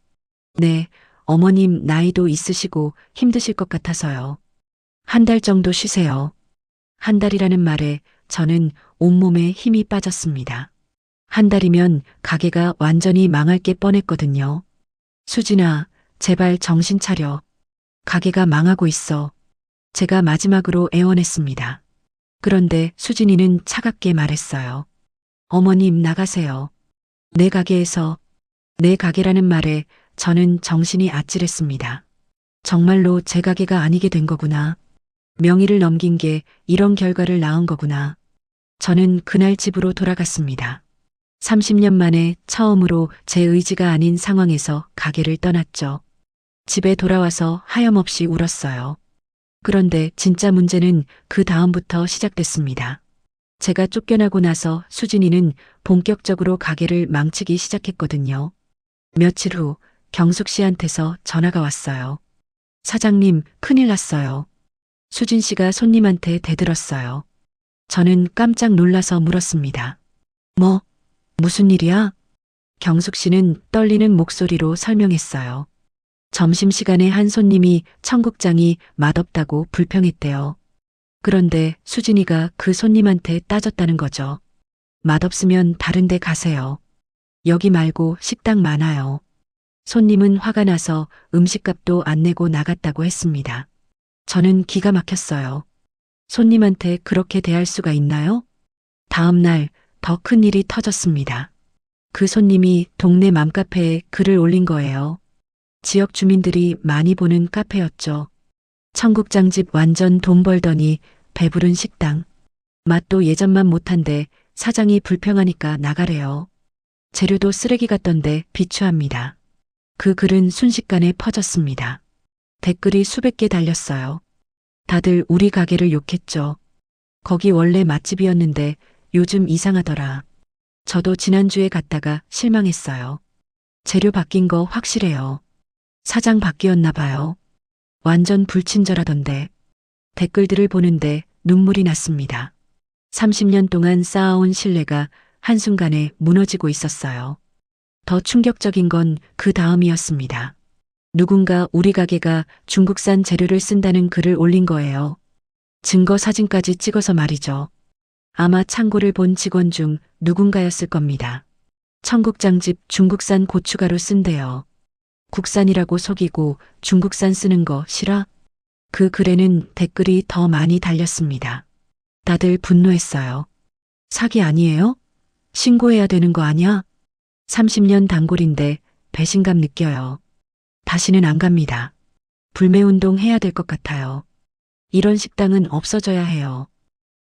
네, 어머님 나이도 있으시고 힘드실 것 같아서요. 한 달 정도 쉬세요. 한 달이라는 말에 저는 온몸에 힘이 빠졌습니다. 한 달이면 가게가 완전히 망할 게 뻔했거든요. 수진아, 제발 정신 차려. 가게가 망하고 있어. 제가 마지막으로 애원했습니다. 그런데 수진이는 차갑게 말했어요. 어머님 나가세요. 내 가게에서. 내 가게라는 말에 저는 정신이 아찔했습니다. 정말로 제 가게가 아니게 된 거구나. 명의를 넘긴 게 이런 결과를 낳은 거구나. 저는 그날 집으로 돌아갔습니다. 30년 만에 처음으로 제 의지가 아닌 상황에서 가게를 떠났죠. 집에 돌아와서 하염없이 울었어요. 그런데 진짜 문제는 그 다음부터 시작됐습니다. 제가 쫓겨나고 나서 수진이는 본격적으로 가게를 망치기 시작했거든요. 며칠 후 경숙 씨한테서 전화가 왔어요. 사장님, 큰일 났어요. 수진 씨가 손님한테 대들었어요. 저는 깜짝 놀라서 물었습니다. 뭐? 무슨 일이야? 경숙 씨는 떨리는 목소리로 설명했어요. 점심시간에 한 손님이 청국장이 맛없다고 불평했대요. 그런데 수진이가 그 손님한테 따졌다는 거죠. 맛없으면 다른 데 가세요. 여기 말고 식당 많아요. 손님은 화가 나서 음식값도 안 내고 나갔다고 했습니다. 저는 기가 막혔어요. 손님한테 그렇게 대할 수가 있나요? 다음 날 더 큰 일이 터졌습니다. 그 손님이 동네 맘카페에 글을 올린 거예요. 지역 주민들이 많이 보는 카페였죠. 청국장집 완전 돈 벌더니 배부른 식당. 맛도 예전만 못한데 사장이 불평하니까 나가래요. 재료도 쓰레기 같던데 비추합니다. 그 글은 순식간에 퍼졌습니다. 댓글이 수백 개 달렸어요. 다들 우리 가게를 욕했죠. 거기 원래 맛집이었는데 요즘 이상하더라. 저도 지난주에 갔다가 실망했어요. 재료 바뀐 거 확실해요. 사장 바뀌었나 봐요. 완전 불친절하던데. 댓글들을 보는데 눈물이 났습니다. 30년 동안 쌓아온 신뢰가 한순간에 무너지고 있었어요. 더 충격적인 건 그 다음이었습니다. 누군가 우리 가게가 중국산 재료를 쓴다는 글을 올린 거예요. 증거 사진까지 찍어서 말이죠. 아마 창고를 본 직원 중 누군가였을 겁니다. 청국장집 중국산 고춧가루 쓴대요. 국산이라고 속이고 중국산 쓰는 거 싫어? 그 글에는 댓글이 더 많이 달렸습니다. 다들 분노했어요. 사기 아니에요? 신고해야 되는 거 아니야? 30년 단골인데 배신감 느껴요. 다시는 안 갑니다. 불매운동 해야 될 것 같아요. 이런 식당은 없어져야 해요.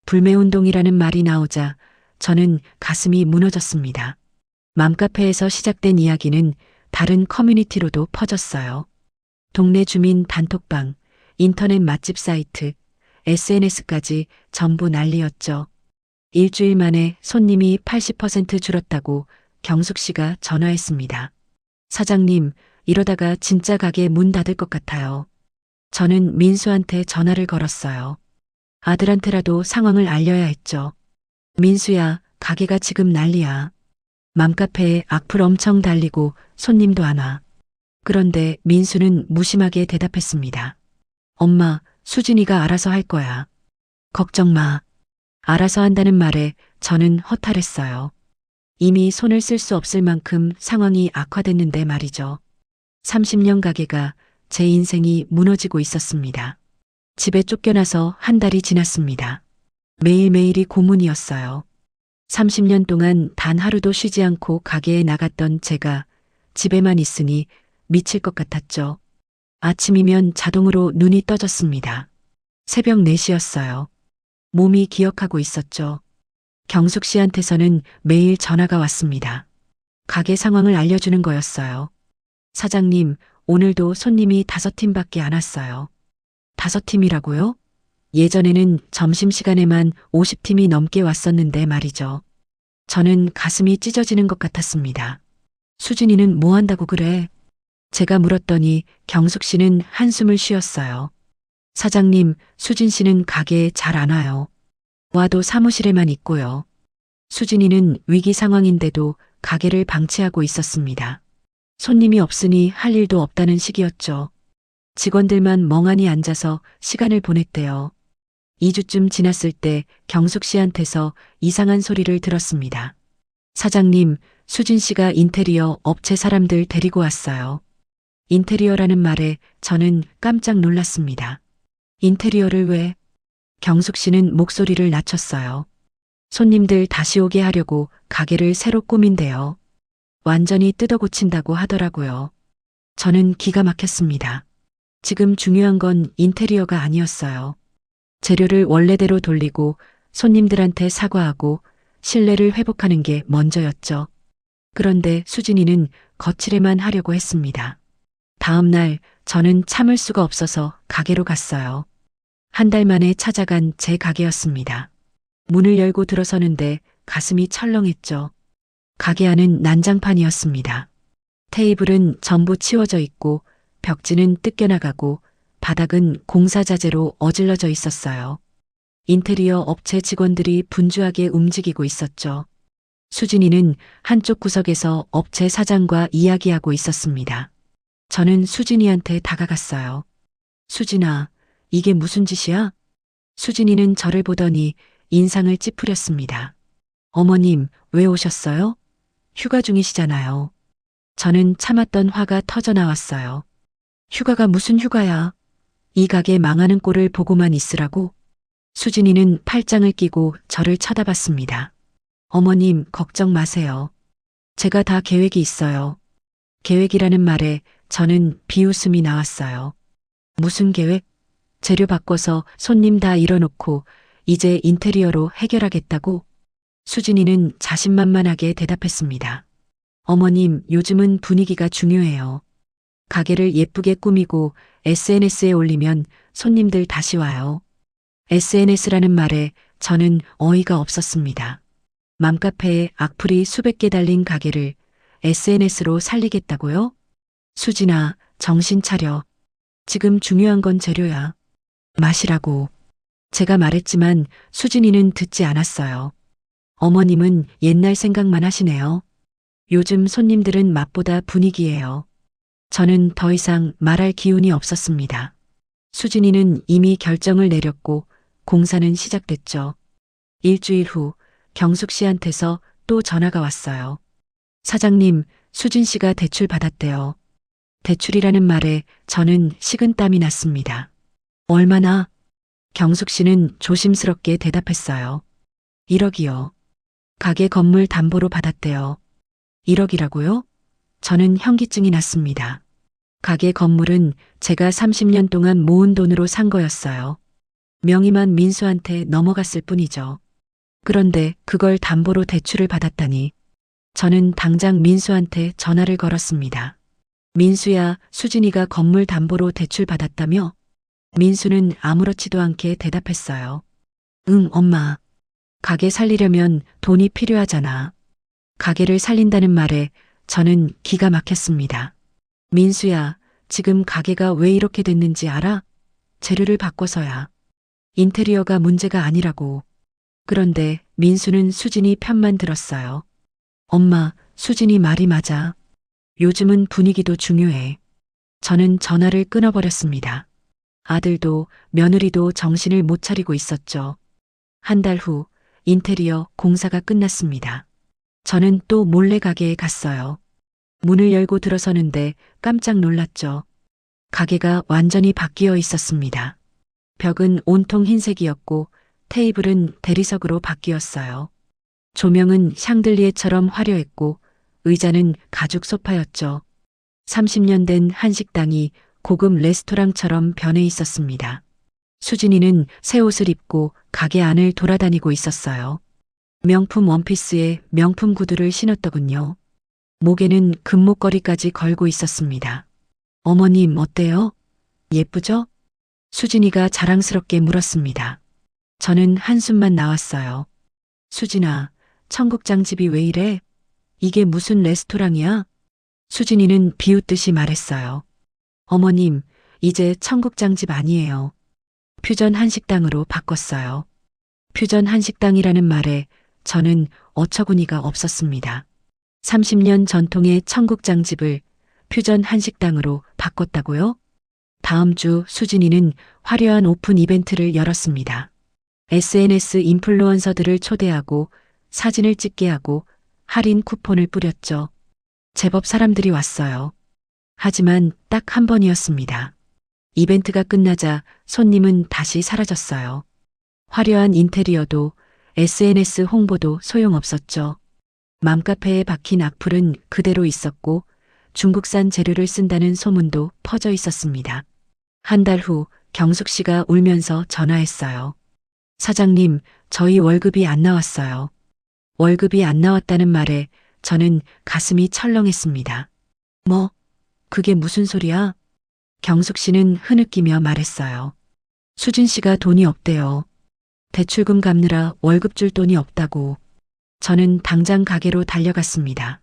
불매운동이라는 말이 나오자 저는 가슴이 무너졌습니다. 맘카페에서 시작된 이야기는 다른 커뮤니티로도 퍼졌어요. 동네 주민 단톡방, 인터넷 맛집 사이트, SNS까지 전부 난리였죠. 일주일 만에 손님이 80% 줄었다고 경숙 씨가 전화했습니다. 사장님, 이러다가 진짜 가게 문 닫을 것 같아요. 저는 민수한테 전화를 걸었어요. 아들한테라도 상황을 알려야 했죠. 민수야, 가게가 지금 난리야. 맘카페에 악플 엄청 달리고 손님도 안 와. 그런데 민수는 무심하게 대답했습니다. 엄마, 수진이가 알아서 할 거야. 걱정 마. 알아서 한다는 말에 저는 허탈했어요. 이미 손을 쓸 수 없을 만큼 상황이 악화됐는데 말이죠. 30년 가게가 제 인생이 무너지고 있었습니다. 집에 쫓겨나서 한 달이 지났습니다. 매일매일이 고문이었어요. 30년 동안 단 하루도 쉬지 않고 가게에 나갔던 제가 집에만 있으니 미칠 것 같았죠. 아침이면 자동으로 눈이 떠졌습니다. 새벽 4시였어요. 몸이 기억하고 있었죠. 경숙 씨한테서는 매일 전화가 왔습니다. 가게 상황을 알려주는 거였어요. 사장님, 오늘도 손님이 5팀밖에 안 왔어요. 5팀이라고요? 예전에는 점심시간에만 50팀이 넘게 왔었는데 말이죠. 저는 가슴이 찢어지는 것 같았습니다. 수진이는 뭐 한다고 그래? 제가 물었더니 경숙 씨는 한숨을 쉬었어요. 사장님, 수진 씨는 가게에 잘 안 와요. 와도 사무실에만 있고요. 수진이는 위기 상황인데도 가게를 방치하고 있었습니다. 손님이 없으니 할 일도 없다는 시기였죠. 직원들만 멍하니 앉아서 시간을 보냈대요. 2주쯤 지났을 때 경숙 씨한테서 이상한 소리를 들었습니다. 사장님, 수진 씨가 인테리어 업체 사람들 데리고 왔어요. 인테리어라는 말에 저는 깜짝 놀랐습니다. 인테리어를 왜? 경숙 씨는 목소리를 낮췄어요. 손님들 다시 오게 하려고 가게를 새로 꾸민대요. 완전히 뜯어 고친다고 하더라고요. 저는 기가 막혔습니다. 지금 중요한 건 인테리어가 아니었어요. 재료를 원래대로 돌리고 손님들한테 사과하고 신뢰를 회복하는 게 먼저였죠. 그런데 수진이는 거칠에만 하려고 했습니다. 다음 날 저는 참을 수가 없어서 가게로 갔어요. 한 달 만에 찾아간 제 가게였습니다. 문을 열고 들어서는데 가슴이 철렁했죠. 가게 안은 난장판이었습니다. 테이블은 전부 치워져 있고 벽지는 뜯겨나가고 바닥은 공사자재로 어질러져 있었어요. 인테리어 업체 직원들이 분주하게 움직이고 있었죠. 수진이는 한쪽 구석에서 업체 사장과 이야기하고 있었습니다. 저는 수진이한테 다가갔어요. 수진아, 이게 무슨 짓이야? 수진이는 저를 보더니 인상을 찌푸렸습니다. 어머님, 왜 오셨어요? 휴가 중이시잖아요. 저는 참았던 화가 터져 나왔어요. 휴가가 무슨 휴가야? 이 가게 망하는 꼴을 보고만 있으라고? 수진이는 팔짱을 끼고 저를 쳐다봤습니다. 어머님, 걱정 마세요. 제가 다 계획이 있어요. 계획이라는 말에 저는 비웃음이 나왔어요. 무슨 계획? 재료 바꿔서 손님 다 일어놓고 이제 인테리어로 해결하겠다고? 수진이는 자신만만하게 대답했습니다. 어머님, 요즘은 분위기가 중요해요. 가게를 예쁘게 꾸미고 SNS에 올리면 손님들 다시 와요. SNS라는 말에 저는 어이가 없었습니다. 맘카페에 악플이 수백 개 달린 가게를 SNS로 살리겠다고요? 수진아, 정신 차려. 지금 중요한 건 재료야. 맛이라고. 제가 말했지만 수진이는 듣지 않았어요. 어머님은 옛날 생각만 하시네요. 요즘 손님들은 맛보다 분위기예요. 저는 더 이상 말할 기운이 없었습니다. 수진이는 이미 결정을 내렸고 공사는 시작됐죠. 일주일 후 경숙 씨한테서 또 전화가 왔어요. 사장님, 수진 씨가 대출 받았대요. 대출이라는 말에 저는 식은땀이 났습니다. 얼마나? 경숙 씨는 조심스럽게 대답했어요. 1억이요. 가게 건물 담보로 받았대요. 1억이라고요? 저는 현기증이 났습니다. 가게 건물은 제가 30년 동안 모은 돈으로 산 거였어요. 명의만 민수한테 넘어갔을 뿐이죠. 그런데 그걸 담보로 대출을 받았다니. 저는 당장 민수한테 전화를 걸었습니다. 민수야, 수진이가 건물 담보로 대출 받았다며? 민수는 아무렇지도 않게 대답했어요. 응, 엄마. 가게 살리려면 돈이 필요하잖아. 가게를 살린다는 말에 저는 기가 막혔습니다. 민수야, 지금 가게가 왜 이렇게 됐는지 알아? 재료를 바꿔서야. 인테리어가 문제가 아니라고. 그런데 민수는 수진이 편만 들었어요. 엄마, 수진이 말이 맞아. 요즘은 분위기도 중요해. 저는 전화를 끊어버렸습니다. 아들도 며느리도 정신을 못 차리고 있었죠. 한 달 후 인테리어 공사가 끝났습니다. 저는 또 몰래 가게에 갔어요. 문을 열고 들어서는데 깜짝 놀랐죠. 가게가 완전히 바뀌어 있었습니다. 벽은 온통 흰색이었고 테이블은 대리석으로 바뀌었어요. 조명은 샹들리에처럼 화려했고 의자는 가죽 소파였죠. 30년 된 한식당이 고급 레스토랑처럼 변해 있었습니다. 수진이는 새 옷을 입고 가게 안을 돌아다니고 있었어요. 명품 원피스에 명품 구두를 신었더군요. 목에는 금목걸이까지 걸고 있었습니다. 어머님 어때요? 예쁘죠? 수진이가 자랑스럽게 물었습니다. 저는 한숨만 나왔어요. 수진아, 청국장 집이 왜 이래? 이게 무슨 레스토랑이야? 수진이는 비웃듯이 말했어요. 어머님, 이제 청국장 집 아니에요. 퓨전 한식당으로 바꿨어요. 퓨전 한식당이라는 말에 저는 어처구니가 없었습니다. 30년 전통의 청국장 집을 퓨전 한식당으로 바꿨다고요? 다음 주 수진이는 화려한 오픈 이벤트를 열었습니다. SNS 인플루언서들을 초대하고 사진을 찍게 하고 할인 쿠폰을 뿌렸죠. 제법 사람들이 왔어요. 하지만 딱 한 번이었습니다. 이벤트가 끝나자 손님은 다시 사라졌어요. 화려한 인테리어도 SNS 홍보도 소용없었죠. 맘카페에 박힌 악플은 그대로 있었고 중국산 재료를 쓴다는 소문도 퍼져 있었습니다. 한 달 후 경숙 씨가 울면서 전화했어요. 사장님, 저희 월급이 안 나왔어요. 월급이 안 나왔다는 말에 저는 가슴이 철렁했습니다. 뭐, 그게 무슨 소리야? 경숙 씨는 흐느끼며 말했어요. 수진 씨가 돈이 없대요. 대출금 갚느라 월급 줄 돈이 없다고. 저는 당장 가게로 달려갔습니다.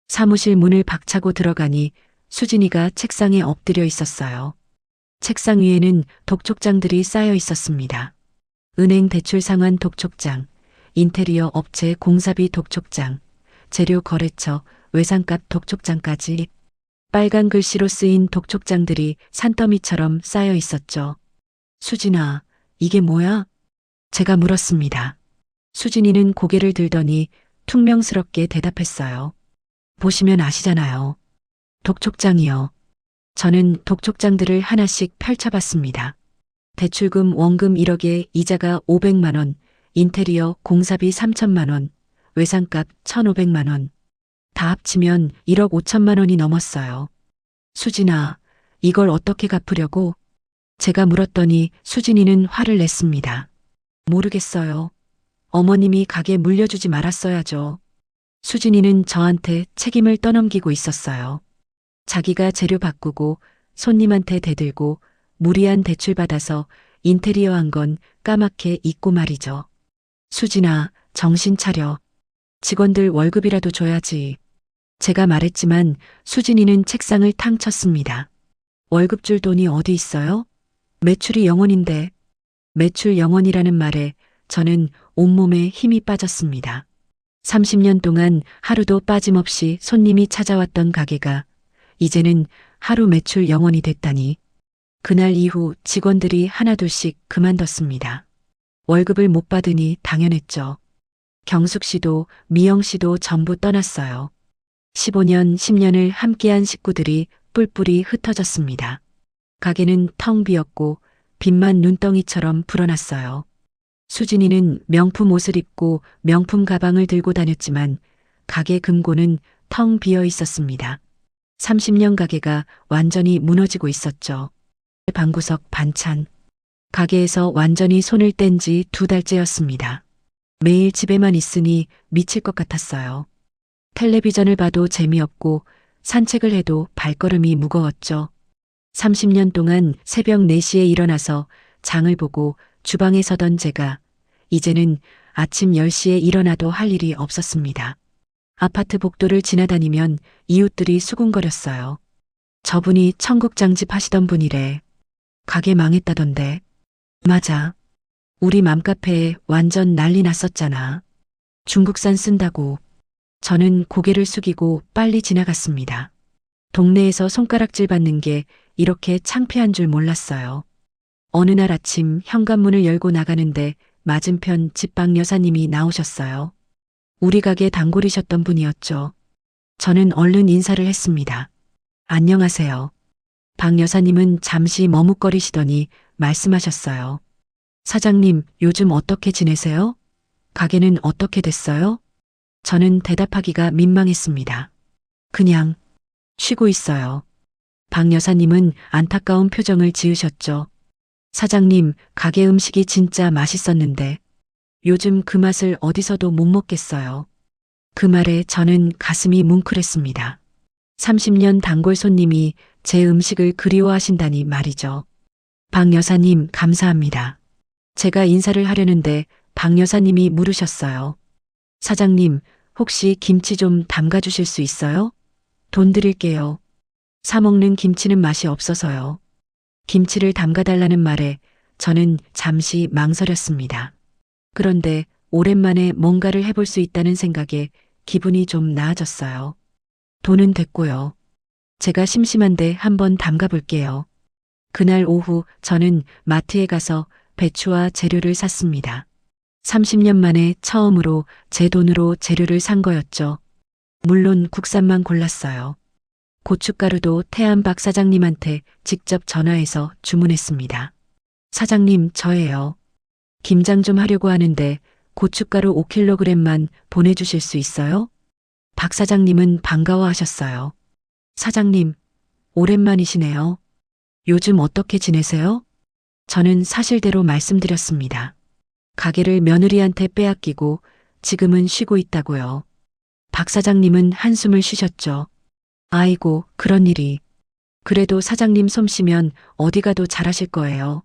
사무실 문을 박차고 들어가니 수진이가 책상에 엎드려 있었어요. 책상 위에는 독촉장들이 쌓여 있었습니다. 은행 대출 상환 독촉장, 인테리어 업체 공사비 독촉장, 재료 거래처 외상값 독촉장까지 빨간 글씨로 쓰인 독촉장들이 산더미처럼 쌓여 있었죠. 수진아, 이게 뭐야? 제가 물었습니다. 수진이는 고개를 들더니 퉁명스럽게 대답했어요. 보시면 아시잖아요. 독촉장이요. 저는 독촉장들을 하나씩 펼쳐봤습니다. 대출금 원금 1억에 이자가 500만 원, 인테리어 공사비 3천만 원, 외상값 1,500만 원. 다 합치면 1억 5천만 원이 넘었어요. 수진아, 이걸 어떻게 갚으려고? 제가 물었더니 수진이는 화를 냈습니다. 모르겠어요. 어머님이 가게 물려주지 말았어야죠. 수진이는 저한테 책임을 떠넘기고 있었어요. 자기가 재료 바꾸고 손님한테 대들고 무리한 대출 받아서 인테리어 한 건 까맣게 잊고 말이죠. 수진아, 정신 차려. 직원들 월급이라도 줘야지. 제가 말했지만 수진이는 책상을 탕 쳤습니다. 월급 줄 돈이 어디 있어요? 매출이 영원인데. 매출 영원이라는 말에 저는 온몸에 힘이 빠졌습니다. 30년 동안 하루도 빠짐없이 손님이 찾아왔던 가게가 이제는 하루 매출 영원이 됐다니. 그날 이후 직원들이 하나둘씩 그만뒀습니다. 월급을 못 받으니 당연했죠. 경숙 씨도 미영 씨도 전부 떠났어요. 15년, 10년을 함께한 식구들이 뿔뿔이 흩어졌습니다. 가게는 텅 비었고 빛만 눈덩이처럼 불어났어요. 수진이는 명품 옷을 입고 명품 가방을 들고 다녔지만 가게 금고는 텅 비어 있었습니다. 30년 가게가 완전히 무너지고 있었죠. 방구석 반찬. 가게에서 완전히 손을 뗀 지 2달째였습니다. 매일 집에만 있으니 미칠 것 같았어요. 텔레비전을 봐도 재미없고 산책을 해도 발걸음이 무거웠죠. 30년 동안 새벽 4시에 일어나서 장을 보고 주방에 서던 제가 이제는 아침 10시에 일어나도 할 일이 없었습니다. 아파트 복도를 지나다니면 이웃들이 수군거렸어요. 저분이 청국장집 하시던 분이래. 가게 망했다던데. 맞아. 우리 맘카페에 완전 난리 났었잖아. 중국산 쓴다고. 저는 고개를 숙이고 빨리 지나갔습니다. 동네에서 손가락질 받는 게 이렇게 창피한 줄 몰랐어요. 어느 날 아침 현관문을 열고 나가는데 맞은편 집방 여사님이 나오셨어요. 우리 가게 단골이셨던 분이었죠. 저는 얼른 인사를 했습니다. 안녕하세요. 박 여사님은 잠시 머뭇거리시더니 말씀하셨어요. 사장님, 요즘 어떻게 지내세요? 가게는 어떻게 됐어요? 저는 대답하기가 민망했습니다. 그냥 쉬고 있어요. 박 여사님은 안타까운 표정을 지으셨죠. 사장님, 가게 음식이 진짜 맛있었는데 요즘 그 맛을 어디서도 못 먹겠어요. 그 말에 저는 가슴이 뭉클했습니다. 30년 단골 손님이 제 음식을 그리워하신다니 말이죠. 박 여사님, 감사합니다. 제가 인사를 하려는데 박 여사님이 물으셨어요. 사장님, 혹시 김치 좀 담가 주실 수 있어요? 돈 드릴게요. 사 먹는 김치는 맛이 없어서요. 김치를 담가 달라는 말에 저는 잠시 망설였습니다. 그런데 오랜만에 뭔가를 해볼 수 있다는 생각에 기분이 좀 나아졌어요. 돈은 됐고요. 제가 심심한데 한번 담가 볼게요. 그날 오후 저는 마트에 가서 배추와 재료를 샀습니다. 30년 만에 처음으로 제 돈으로 재료를 산 거였죠. 물론 국산만 골랐어요. 고춧가루도 태안 박 사장님한테 직접 전화해서 주문했습니다. 사장님, 저예요. 김장 좀 하려고 하는데 고춧가루 5kg만 보내주실 수 있어요? 박 사장님은 반가워하셨어요. 사장님, 오랜만이시네요. 요즘 어떻게 지내세요? 저는 사실대로 말씀드렸습니다. 가게를 며느리한테 빼앗기고 지금은 쉬고 있다고요. 박 사장님은 한숨을 쉬셨죠. 아이고, 그런 일이. 그래도 사장님 솜씨면 어디 가도 잘하실 거예요.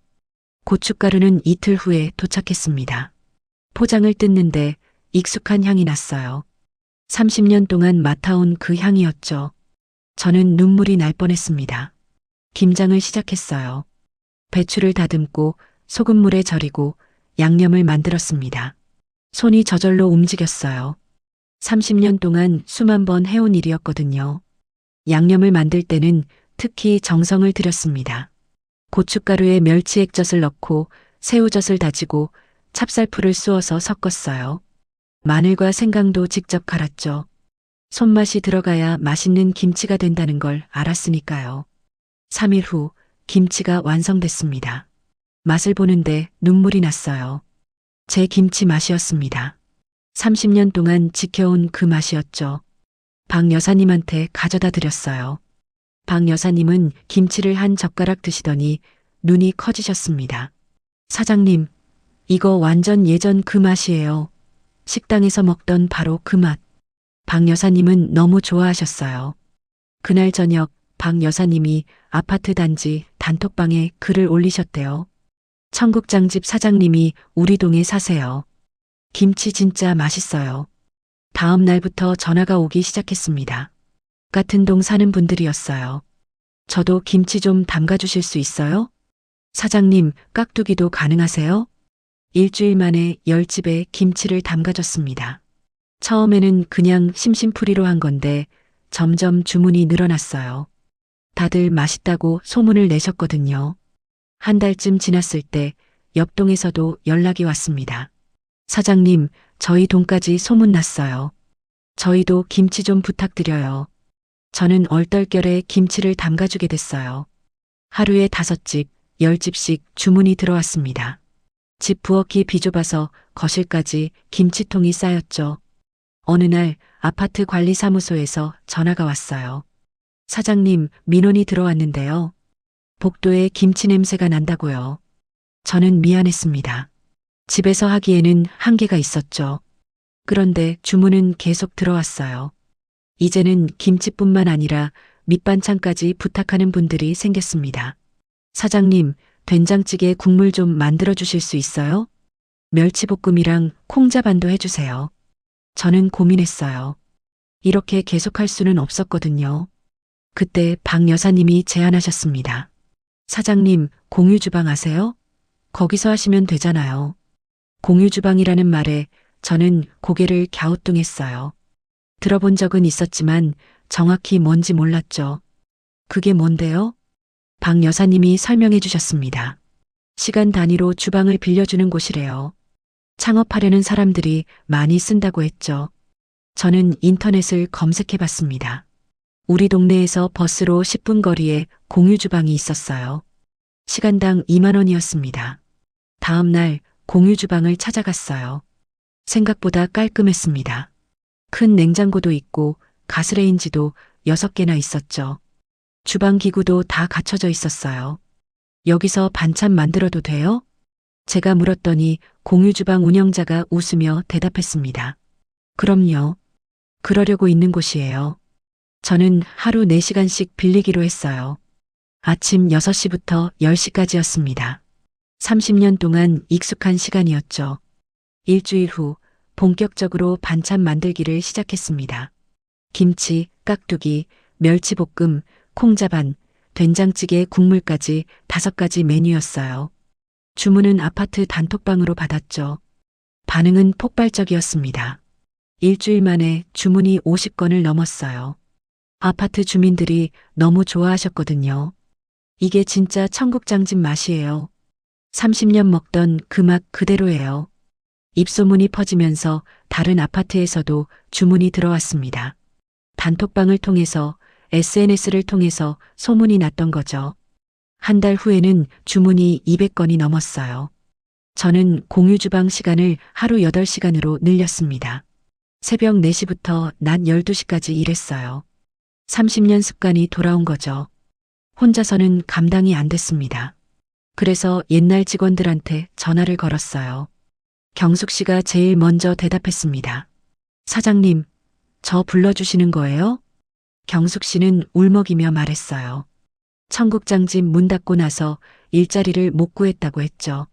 고춧가루는 이틀 후에 도착했습니다. 포장을 뜯는데 익숙한 향이 났어요. 30년 동안 맡아온 그 향이었죠. 저는 눈물이 날 뻔했습니다. 김장을 시작했어요. 배추를 다듬고 소금물에 절이고 양념을 만들었습니다. 손이 저절로 움직였어요. 30년 동안 수만 번 해온 일이었거든요. 양념을 만들 때는 특히 정성을 들였습니다. 고춧가루에 멸치 액젓을 넣고 새우젓을 다지고 찹쌀풀을 쑤어서 섞었어요. 마늘과 생강도 직접 갈았죠. 손맛이 들어가야 맛있는 김치가 된다는 걸 알았으니까요. 3일 후 김치가 완성됐습니다. 맛을 보는데 눈물이 났어요. 제 김치 맛이었습니다. 30년 동안 지켜온 그 맛이었죠. 박 여사님한테 가져다 드렸어요. 박 여사님은 김치를 한 젓가락 드시더니 눈이 커지셨습니다. 사장님, 이거 완전 예전 그 맛이에요. 식당에서 먹던 바로 그 맛. 박 여사님은 너무 좋아하셨어요. 그날 저녁 박 여사님이 아파트 단지 단톡방에 글을 올리셨대요. 청국장집 사장님이 우리 동에 사세요. 김치 진짜 맛있어요. 다음 날부터 전화가 오기 시작했습니다. 같은 동 사는 분들이었어요. 저도 김치 좀 담가 주실 수 있어요? 사장님, 깍두기도 가능하세요? 일주일 만에 10집에 김치를 담가줬습니다. 처음에는 그냥 심심풀이로 한 건데 점점 주문이 늘어났어요. 다들 맛있다고 소문을 내셨거든요. 한 달쯤 지났을 때 옆동에서도 연락이 왔습니다. 사장님, 저희 동까지 소문났어요. 저희도 김치 좀 부탁드려요. 저는 얼떨결에 김치를 담가주게 됐어요. 하루에 5집, 10집씩 주문이 들어왔습니다. 집 부엌이 비좁아서 거실까지 김치통이 쌓였죠. 어느 날 아파트 관리사무소에서 전화가 왔어요. 사장님, 민원이 들어왔는데요. 복도에 김치 냄새가 난다고요. 저는 미안했습니다. 집에서 하기에는 한계가 있었죠. 그런데 주문은 계속 들어왔어요. 이제는 김치뿐만 아니라 밑반찬까지 부탁하는 분들이 생겼습니다. 사장님, 된장찌개 국물 좀 만들어 주실 수 있어요? 멸치볶음이랑 콩자반도 해주세요. 저는 고민했어요. 이렇게 계속할 수는 없었거든요. 그때 박 여사님이 제안하셨습니다. 사장님, 공유주방 아세요? 거기서 하시면 되잖아요. 공유주방이라는 말에 저는 고개를 갸우뚱했어요. 들어본 적은 있었지만 정확히 뭔지 몰랐죠. 그게 뭔데요? 박 여사님이 설명해 주셨습니다. 시간 단위로 주방을 빌려주는 곳이래요. 창업하려는 사람들이 많이 쓴다고 했죠. 저는 인터넷을 검색해 봤습니다. 우리 동네에서 버스로 10분 거리에 공유 주방이 있었어요. 시간당 2만 원이었습니다. 다음 날 공유 주방을 찾아갔어요. 생각보다 깔끔했습니다. 큰 냉장고도 있고 가스레인지도 6개나 있었죠. 주방 기구도 다 갖춰져 있었어요. 여기서 반찬 만들어도 돼요? 제가 물었더니 공유 주방 운영자가 웃으며 대답했습니다. 그럼요. 그러려고 있는 곳이에요. 저는 하루 4시간씩 빌리기로 했어요. 아침 6시부터 10시까지였습니다. 30년 동안 익숙한 시간이었죠. 일주일 후 본격적으로 반찬 만들기를 시작했습니다. 김치, 깍두기, 멸치볶음, 콩자반, 된장찌개, 국물까지 5가지 메뉴였어요. 주문은 아파트 단톡방으로 받았죠. 반응은 폭발적이었습니다. 일주일 만에 주문이 50건을 넘었어요. 아파트 주민들이 너무 좋아하셨거든요. 이게 진짜 청국장집 맛이에요. 30년 먹던 그 맛 그대로예요. 입소문이 퍼지면서 다른 아파트에서도 주문이 들어왔습니다. 단톡방을 통해서 SNS를 통해서 소문이 났던 거죠. 한 달 후에는 주문이 200건이 넘었어요. 저는 공유 주방 시간을 하루 8시간으로 늘렸습니다. 새벽 4시부터 낮 12시까지 일했어요. 30년 습관이 돌아온 거죠. 혼자서는 감당이 안 됐습니다. 그래서 옛날 직원들한테 전화를 걸었어요. 경숙 씨가 제일 먼저 대답했습니다. 사장님, 저 불러주시는 거예요? 경숙 씨는 울먹이며 말했어요. 청국장집 문 닫고 나서 일자리를 못 구했다고 했죠.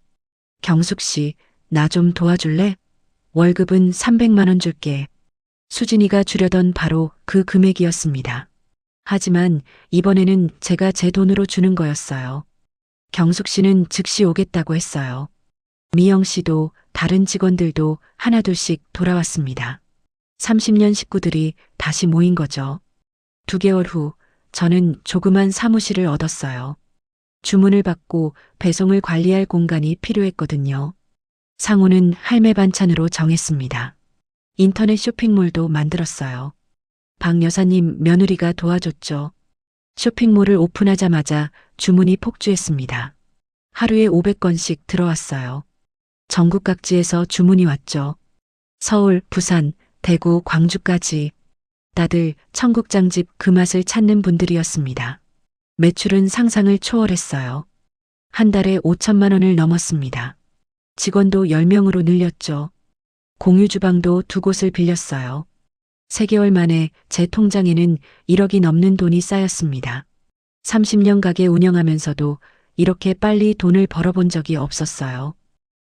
경숙 씨, 나 좀 도와줄래? 월급은 300만 원 줄게. 수진이가 주려던 바로 그 금액이었습니다. 하지만 이번에는 제가 제 돈으로 주는 거였어요. 경숙 씨는 즉시 오겠다고 했어요. 미영 씨도 다른 직원들도 하나둘씩 돌아왔습니다. 30년 식구들이 다시 모인 거죠. 2개월 후 저는 조그만 사무실을 얻었어요. 주문을 받고 배송을 관리할 공간이 필요했거든요. 상호는 할매 반찬으로 정했습니다. 인터넷 쇼핑몰도 만들었어요. 박 여사님 며느리가 도와줬죠. 쇼핑몰을 오픈하자마자 주문이 폭주했습니다. 하루에 500건씩 들어왔어요. 전국 각지에서 주문이 왔죠. 서울, 부산, 대구, 광주까지. 다들 청국장집 그 맛을 찾는 분들이었습니다. 매출은 상상을 초월했어요. 한 달에 5천만 원을 넘었습니다. 직원도 10명으로 늘렸죠. 공유 주방도 2곳을 빌렸어요. 3개월 만에 제 통장에는 1억이 넘는 돈이 쌓였습니다. 30년 가게 운영하면서도 이렇게 빨리 돈을 벌어본 적이 없었어요.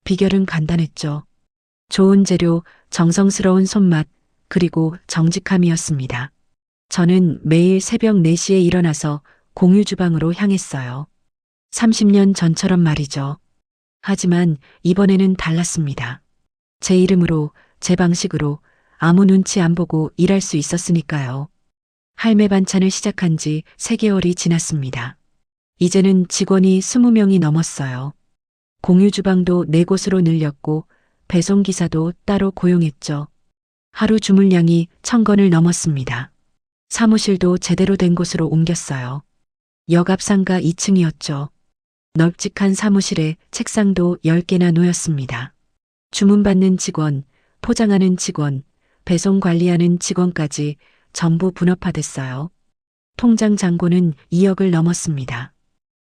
비결은 간단했죠. 좋은 재료, 정성스러운 손맛, 그리고 정직함이었습니다. 저는 매일 새벽 4시에 일어나서 공유 주방으로 향했어요. 30년 전처럼 말이죠. 하지만 이번에는 달랐습니다. 제 이름으로, 제 방식으로 아무 눈치 안 보고 일할 수 있었으니까요. 할매 반찬을 시작한 지 3개월이 지났습니다. 이제는 직원이 20명이 넘었어요. 공유 주방도 4곳으로 늘렸고 배송기사도 따로 고용했죠. 하루 주문량이 1000건을 넘었습니다. 사무실도 제대로 된 곳으로 옮겼어요. 역 앞 상가 2층이었죠. 널찍한 사무실에 책상도 10개나 놓였습니다. 주문받는 직원, 포장하는 직원, 배송 관리하는 직원까지 전부 분업화됐어요. 통장 잔고는 2억을 넘었습니다.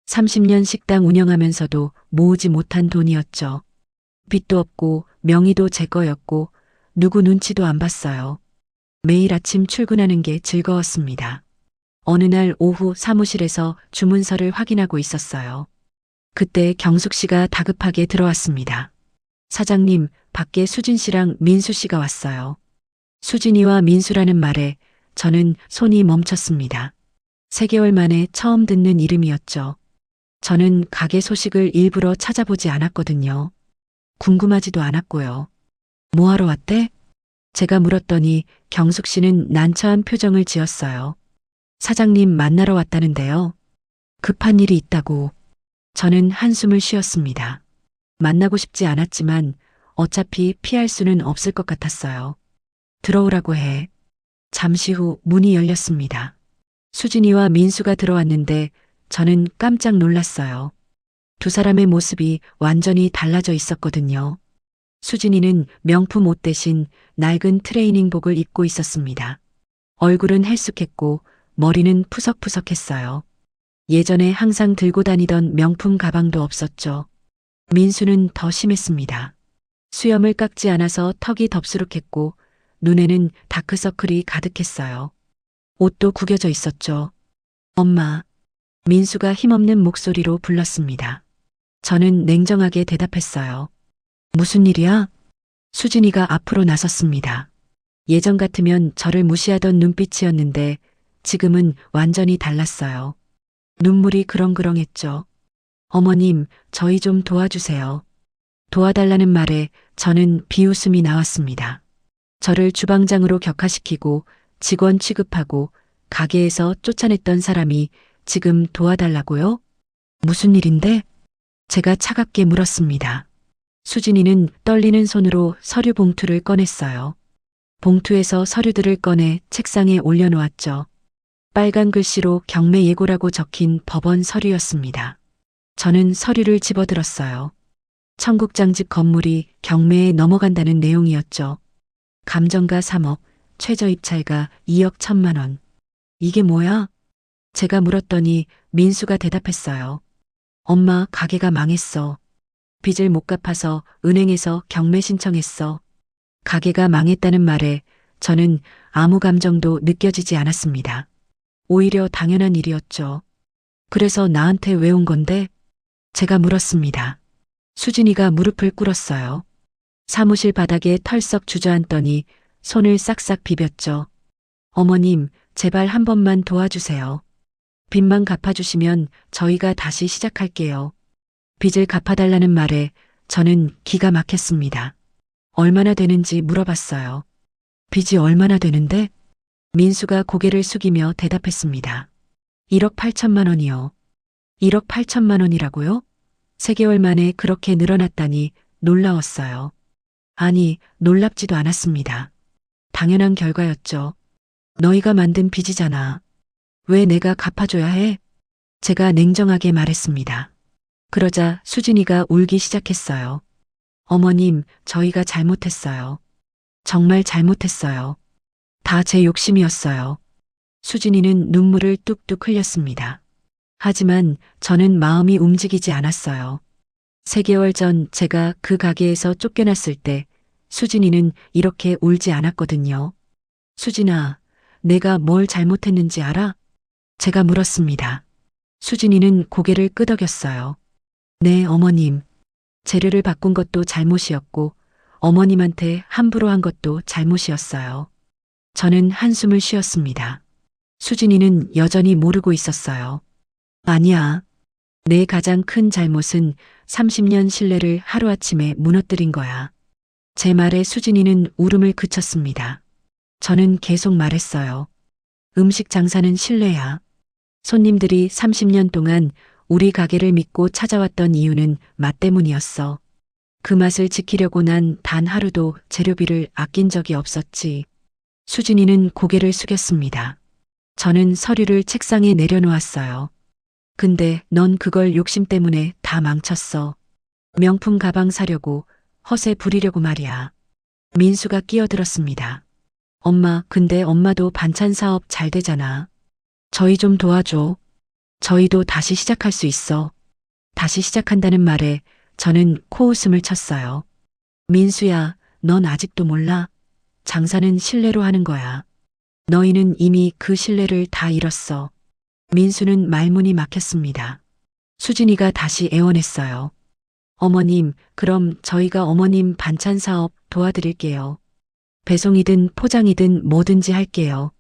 30년 식당 운영하면서도 모으지 못한 돈이었죠. 빚도 없고 명의도 제 거였고 누구 눈치도 안 봤어요. 매일 아침 출근하는 게 즐거웠습니다. 어느 날 오후 사무실에서 주문서를 확인하고 있었어요. 그때 경숙 씨가 다급하게 들어왔습니다. 사장님, 밖에 수진 씨랑 민수 씨가 왔어요. 수진이와 민수라는 말에 저는 손이 멈췄습니다. 3개월 만에 처음 듣는 이름이었죠. 저는 가게 소식을 일부러 찾아보지 않았거든요. 궁금하지도 않았고요. 뭐하러 왔대? 제가 물었더니 경숙 씨는 난처한 표정을 지었어요. 사장님 만나러 왔다는데요. 급한 일이 있다고. 저는 한숨을 쉬었습니다. 만나고 싶지 않았지만 어차피 피할 수는 없을 것 같았어요. 들어오라고 해. 잠시 후 문이 열렸습니다. 수진이와 민수가 들어왔는데 저는 깜짝 놀랐어요. 두 사람의 모습이 완전히 달라져 있었거든요. 수진이는 명품 옷 대신 낡은 트레이닝복을 입고 있었습니다. 얼굴은 헬쑥했고 머리는 푸석푸석했어요. 예전에 항상 들고 다니던 명품 가방도 없었죠. 민수는 더 심했습니다. 수염을 깎지 않아서 턱이 덥수룩했고 눈에는 다크서클이 가득했어요. 옷도 구겨져 있었죠. 엄마. 민수가 힘없는 목소리로 불렀습니다. 저는 냉정하게 대답했어요. 무슨 일이야? 수진이가 앞으로 나섰습니다. 예전 같으면 저를 무시하던 눈빛이었는데 지금은 완전히 달랐어요. 눈물이 그렁그렁했죠. 어머님, 저희 좀 도와주세요. 도와달라는 말에 저는 비웃음이 나왔습니다. 저를 주방장으로 격하시키고 직원 취급하고 가게에서 쫓아냈던 사람이 지금 도와달라고요? 무슨 일인데? 제가 차갑게 물었습니다. 수진이는 떨리는 손으로 서류 봉투를 꺼냈어요. 봉투에서 서류들을 꺼내 책상에 올려놓았죠. 빨간 글씨로 경매 예고라고 적힌 법원 서류였습니다. 저는 서류를 집어들었어요. 청국장집 건물이 경매에 넘어간다는 내용이었죠. 감정가 3억, 최저 입찰가 2억 1천만 원. 이게 뭐야? 제가 물었더니 민수가 대답했어요. 엄마, 가게가 망했어. 빚을 못 갚아서 은행에서 경매 신청했어. 가게가 망했다는 말에 저는 아무 감정도 느껴지지 않았습니다. 오히려 당연한 일이었죠. 그래서 나한테 왜 온 건데? 제가 물었습니다. 수진이가 무릎을 꿇었어요. 사무실 바닥에 털썩 주저앉더니 손을 싹싹 비볐죠. 어머님, 제발 한 번만 도와주세요. 빚만 갚아주시면 저희가 다시 시작할게요. 빚을 갚아달라는 말에 저는 기가 막혔습니다. 얼마나 되는지 물어봤어요. 빚이 얼마나 되는데? 민수가 고개를 숙이며 대답했습니다. 1억 8천만 원이요. 1억 8천만 원이라고요? 3개월 만에 그렇게 늘어났다니 놀라웠어요. 아니, 놀랍지도 않았습니다. 당연한 결과였죠. 너희가 만든 빚이잖아. 왜 내가 갚아줘야 해? 제가 냉정하게 말했습니다. 그러자 수진이가 울기 시작했어요. 어머님, 저희가 잘못했어요. 정말 잘못했어요. 다 제 욕심이었어요. 수진이는 눈물을 뚝뚝 흘렸습니다. 하지만 저는 마음이 움직이지 않았어요. 3개월 전 제가 그 가게에서 쫓겨났을 때 수진이는 이렇게 울지 않았거든요. 수진아, 내가 뭘 잘못했는지 알아? 제가 물었습니다. 수진이는 고개를 끄덕였어요. 네, 어머님. 재료를 바꾼 것도 잘못이었고 어머님한테 함부로 한 것도 잘못이었어요. 저는 한숨을 쉬었습니다. 수진이는 여전히 모르고 있었어요. 아니야. 내 가장 큰 잘못은 30년 신뢰를 하루아침에 무너뜨린 거야. 제 말에 수진이는 울음을 그쳤습니다. 저는 계속 말했어요. 음식 장사는 신뢰야. 손님들이 30년 동안 우리 가게를 믿고 찾아왔던 이유는 맛 때문이었어. 그 맛을 지키려고 난 단 하루도 재료비를 아낀 적이 없었지. 수진이는 고개를 숙였습니다. 저는 서류를 책상에 내려놓았어요. 근데 넌 그걸 욕심 때문에 다 망쳤어. 명품 가방 사려고, 허세 부리려고 말이야. 민수가 끼어들었습니다. 엄마, 근데 엄마도 반찬 사업 잘 되잖아. 저희 좀 도와줘. 저희도 다시 시작할 수 있어. 다시 시작한다는 말에 저는 코웃음을 쳤어요. 민수야, 넌 아직도 몰라? 장사는 신뢰로 하는 거야. 너희는 이미 그 신뢰를 다 잃었어. 민수는 말문이 막혔습니다. 수진이가 다시 애원했어요. 어머님, 그럼 저희가 어머님 반찬 사업 도와드릴게요. 배송이든 포장이든 뭐든지 할게요.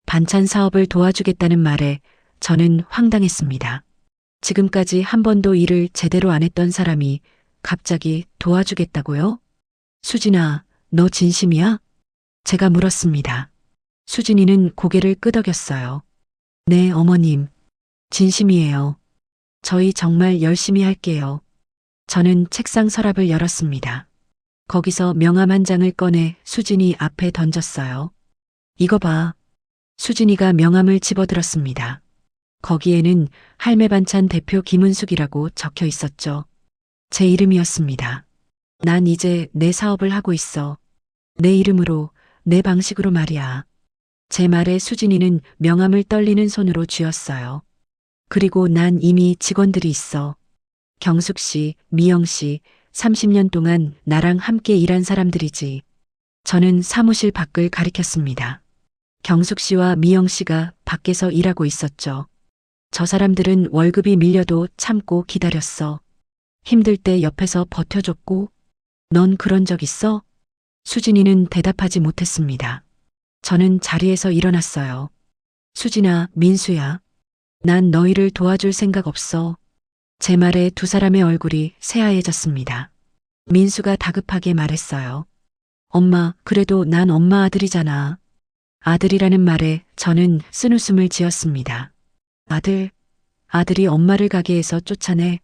반찬 사업을 도와주겠다는 말에 저는 황당했습니다. 지금까지 한 번도 일을 제대로 안 했던 사람이 갑자기 도와주겠다고요? 수진아, 너 진심이야? 제가 물었습니다. 수진이는 고개를 끄덕였어요. 네, 어머님. 진심이에요. 저희 정말 열심히 할게요. 저는 책상 서랍을 열었습니다. 거기서 명함 한 장을 꺼내 수진이 앞에 던졌어요. 이거 봐. 수진이가 명함을 집어들었습니다. 거기에는 할매 반찬 대표 김은숙이라고 적혀 있었죠. 제 이름이었습니다. 난 이제 내 사업을 하고 있어. 내 이름으로, 내 방식으로 말이야. 제 말에 수진이는 명함을 떨리는 손으로 쥐었어요. 그리고 난 이미 직원들이 있어. 경숙 씨, 미영 씨, 30년 동안 나랑 함께 일한 사람들이지. 저는 사무실 밖을 가리켰습니다. 경숙 씨와 미영 씨가 밖에서 일하고 있었죠. 저 사람들은 월급이 밀려도 참고 기다렸어. 힘들 때 옆에서 버텨줬고, 넌 그런 적 있어? 수진이는 대답하지 못했습니다. 저는 자리에서 일어났어요. 수진아, 민수야. 난 너희를 도와줄 생각 없어. 제 말에 두 사람의 얼굴이 새하얘졌습니다. 민수가 다급하게 말했어요. 엄마, 그래도 난 엄마 아들이잖아. 아들이라는 말에 저는 쓴웃음을 지었습니다. 아들, 아들이 엄마를 가게에서 쫓아내.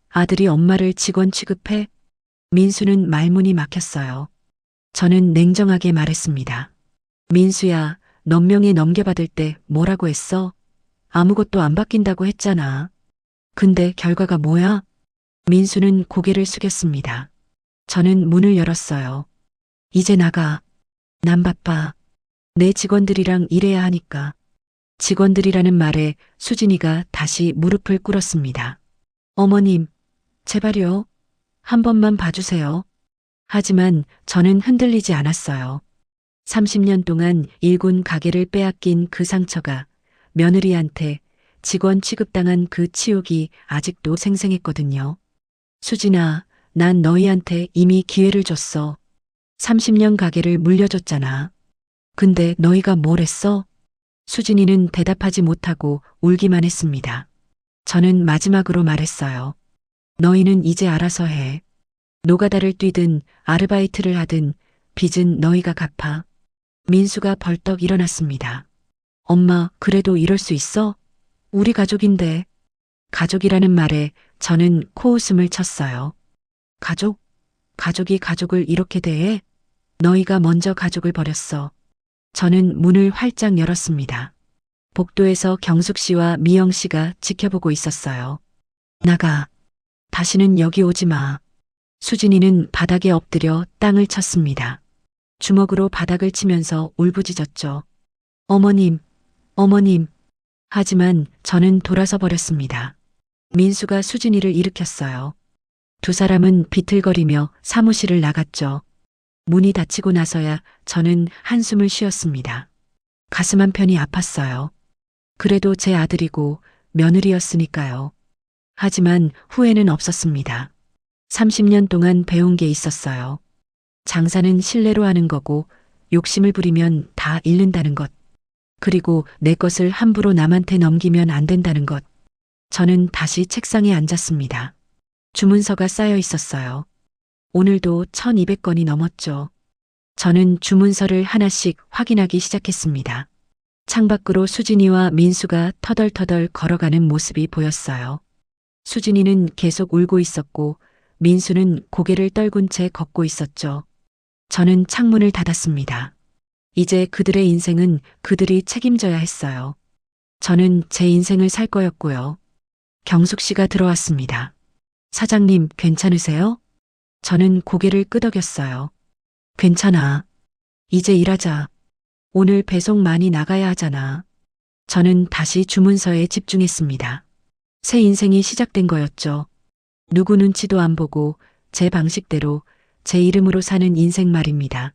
아들이 엄마를 직원 취급해. 민수는 말문이 막혔어요. 저는 냉정하게 말했습니다. 민수야, 넌 명예 넘겨받을 때 뭐라고 했어? 아무것도 안 바뀐다고 했잖아. 근데 결과가 뭐야? 민수는 고개를 숙였습니다. 저는 문을 열었어요. 이제 나가. 난 바빠. 내 직원들이랑 일해야 하니까. 직원들이라는 말에 수진이가 다시 무릎을 꿇었습니다. 어머님, 제발요. 한 번만 봐주세요. 하지만 저는 흔들리지 않았어요. 30년 동안 일군 가게를 빼앗긴 그 상처가 며느리한테 직원 취급당한 그 치욕이 아직도 생생했거든요. 수진아, 난 너희한테 이미 기회를 줬어. 30년 가게를 물려줬잖아. 근데 너희가 뭘 했어? 수진이는 대답하지 못하고 울기만 했습니다. 저는 마지막으로 말했어요. 너희는 이제 알아서 해. 노가다를 뛰든 아르바이트를 하든 빚은 너희가 갚아. 민수가 벌떡 일어났습니다. 엄마, 그래도 이럴 수 있어? 우리 가족인데. 가족이라는 말에 저는 코웃음을 쳤어요. 가족? 가족이 가족을 이렇게 대해? 너희가 먼저 가족을 버렸어. 저는 문을 활짝 열었습니다. 복도에서 경숙 씨와 미영 씨가 지켜보고 있었어요. 나가. 다시는 여기 오지 마. 수진이는 바닥에 엎드려 땅을 쳤습니다. 주먹으로 바닥을 치면서 울부짖었죠. 어머님, 어머님. 하지만 저는 돌아서 버렸습니다. 민수가 수진이를 일으켰어요. 두 사람은 비틀거리며 사무실을 나갔죠. 문이 닫히고 나서야 저는 한숨을 쉬었습니다. 가슴 한편이 아팠어요. 그래도 제 아들이고 며느리였으니까요. 하지만 후회는 없었습니다. 30년 동안 배운 게 있었어요. 장사는 신뢰로 하는 거고 욕심을 부리면 다 잃는다는 것. 그리고 내 것을 함부로 남한테 넘기면 안 된다는 것. 저는 다시 책상에 앉았습니다. 주문서가 쌓여 있었어요. 오늘도 1200건이 넘었죠. 저는 주문서를 하나씩 확인하기 시작했습니다. 창밖으로 수진이와 민수가 터덜터덜 걸어가는 모습이 보였어요. 수진이는 계속 울고 있었고 민수는 고개를 떨군 채 걷고 있었죠. 저는 창문을 닫았습니다. 이제 그들의 인생은 그들이 책임져야 했어요. 저는 제 인생을 살 거였고요. 경숙 씨가 들어왔습니다. 사장님, 괜찮으세요? 저는 고개를 끄덕였어요. 괜찮아. 이제 일하자. 오늘 배송 많이 나가야 하잖아. 저는 다시 주문서에 집중했습니다. 새 인생이 시작된 거였죠. 누구 눈치도 안 보고 제 방식대로 제 이름으로 사는 인생 말입니다.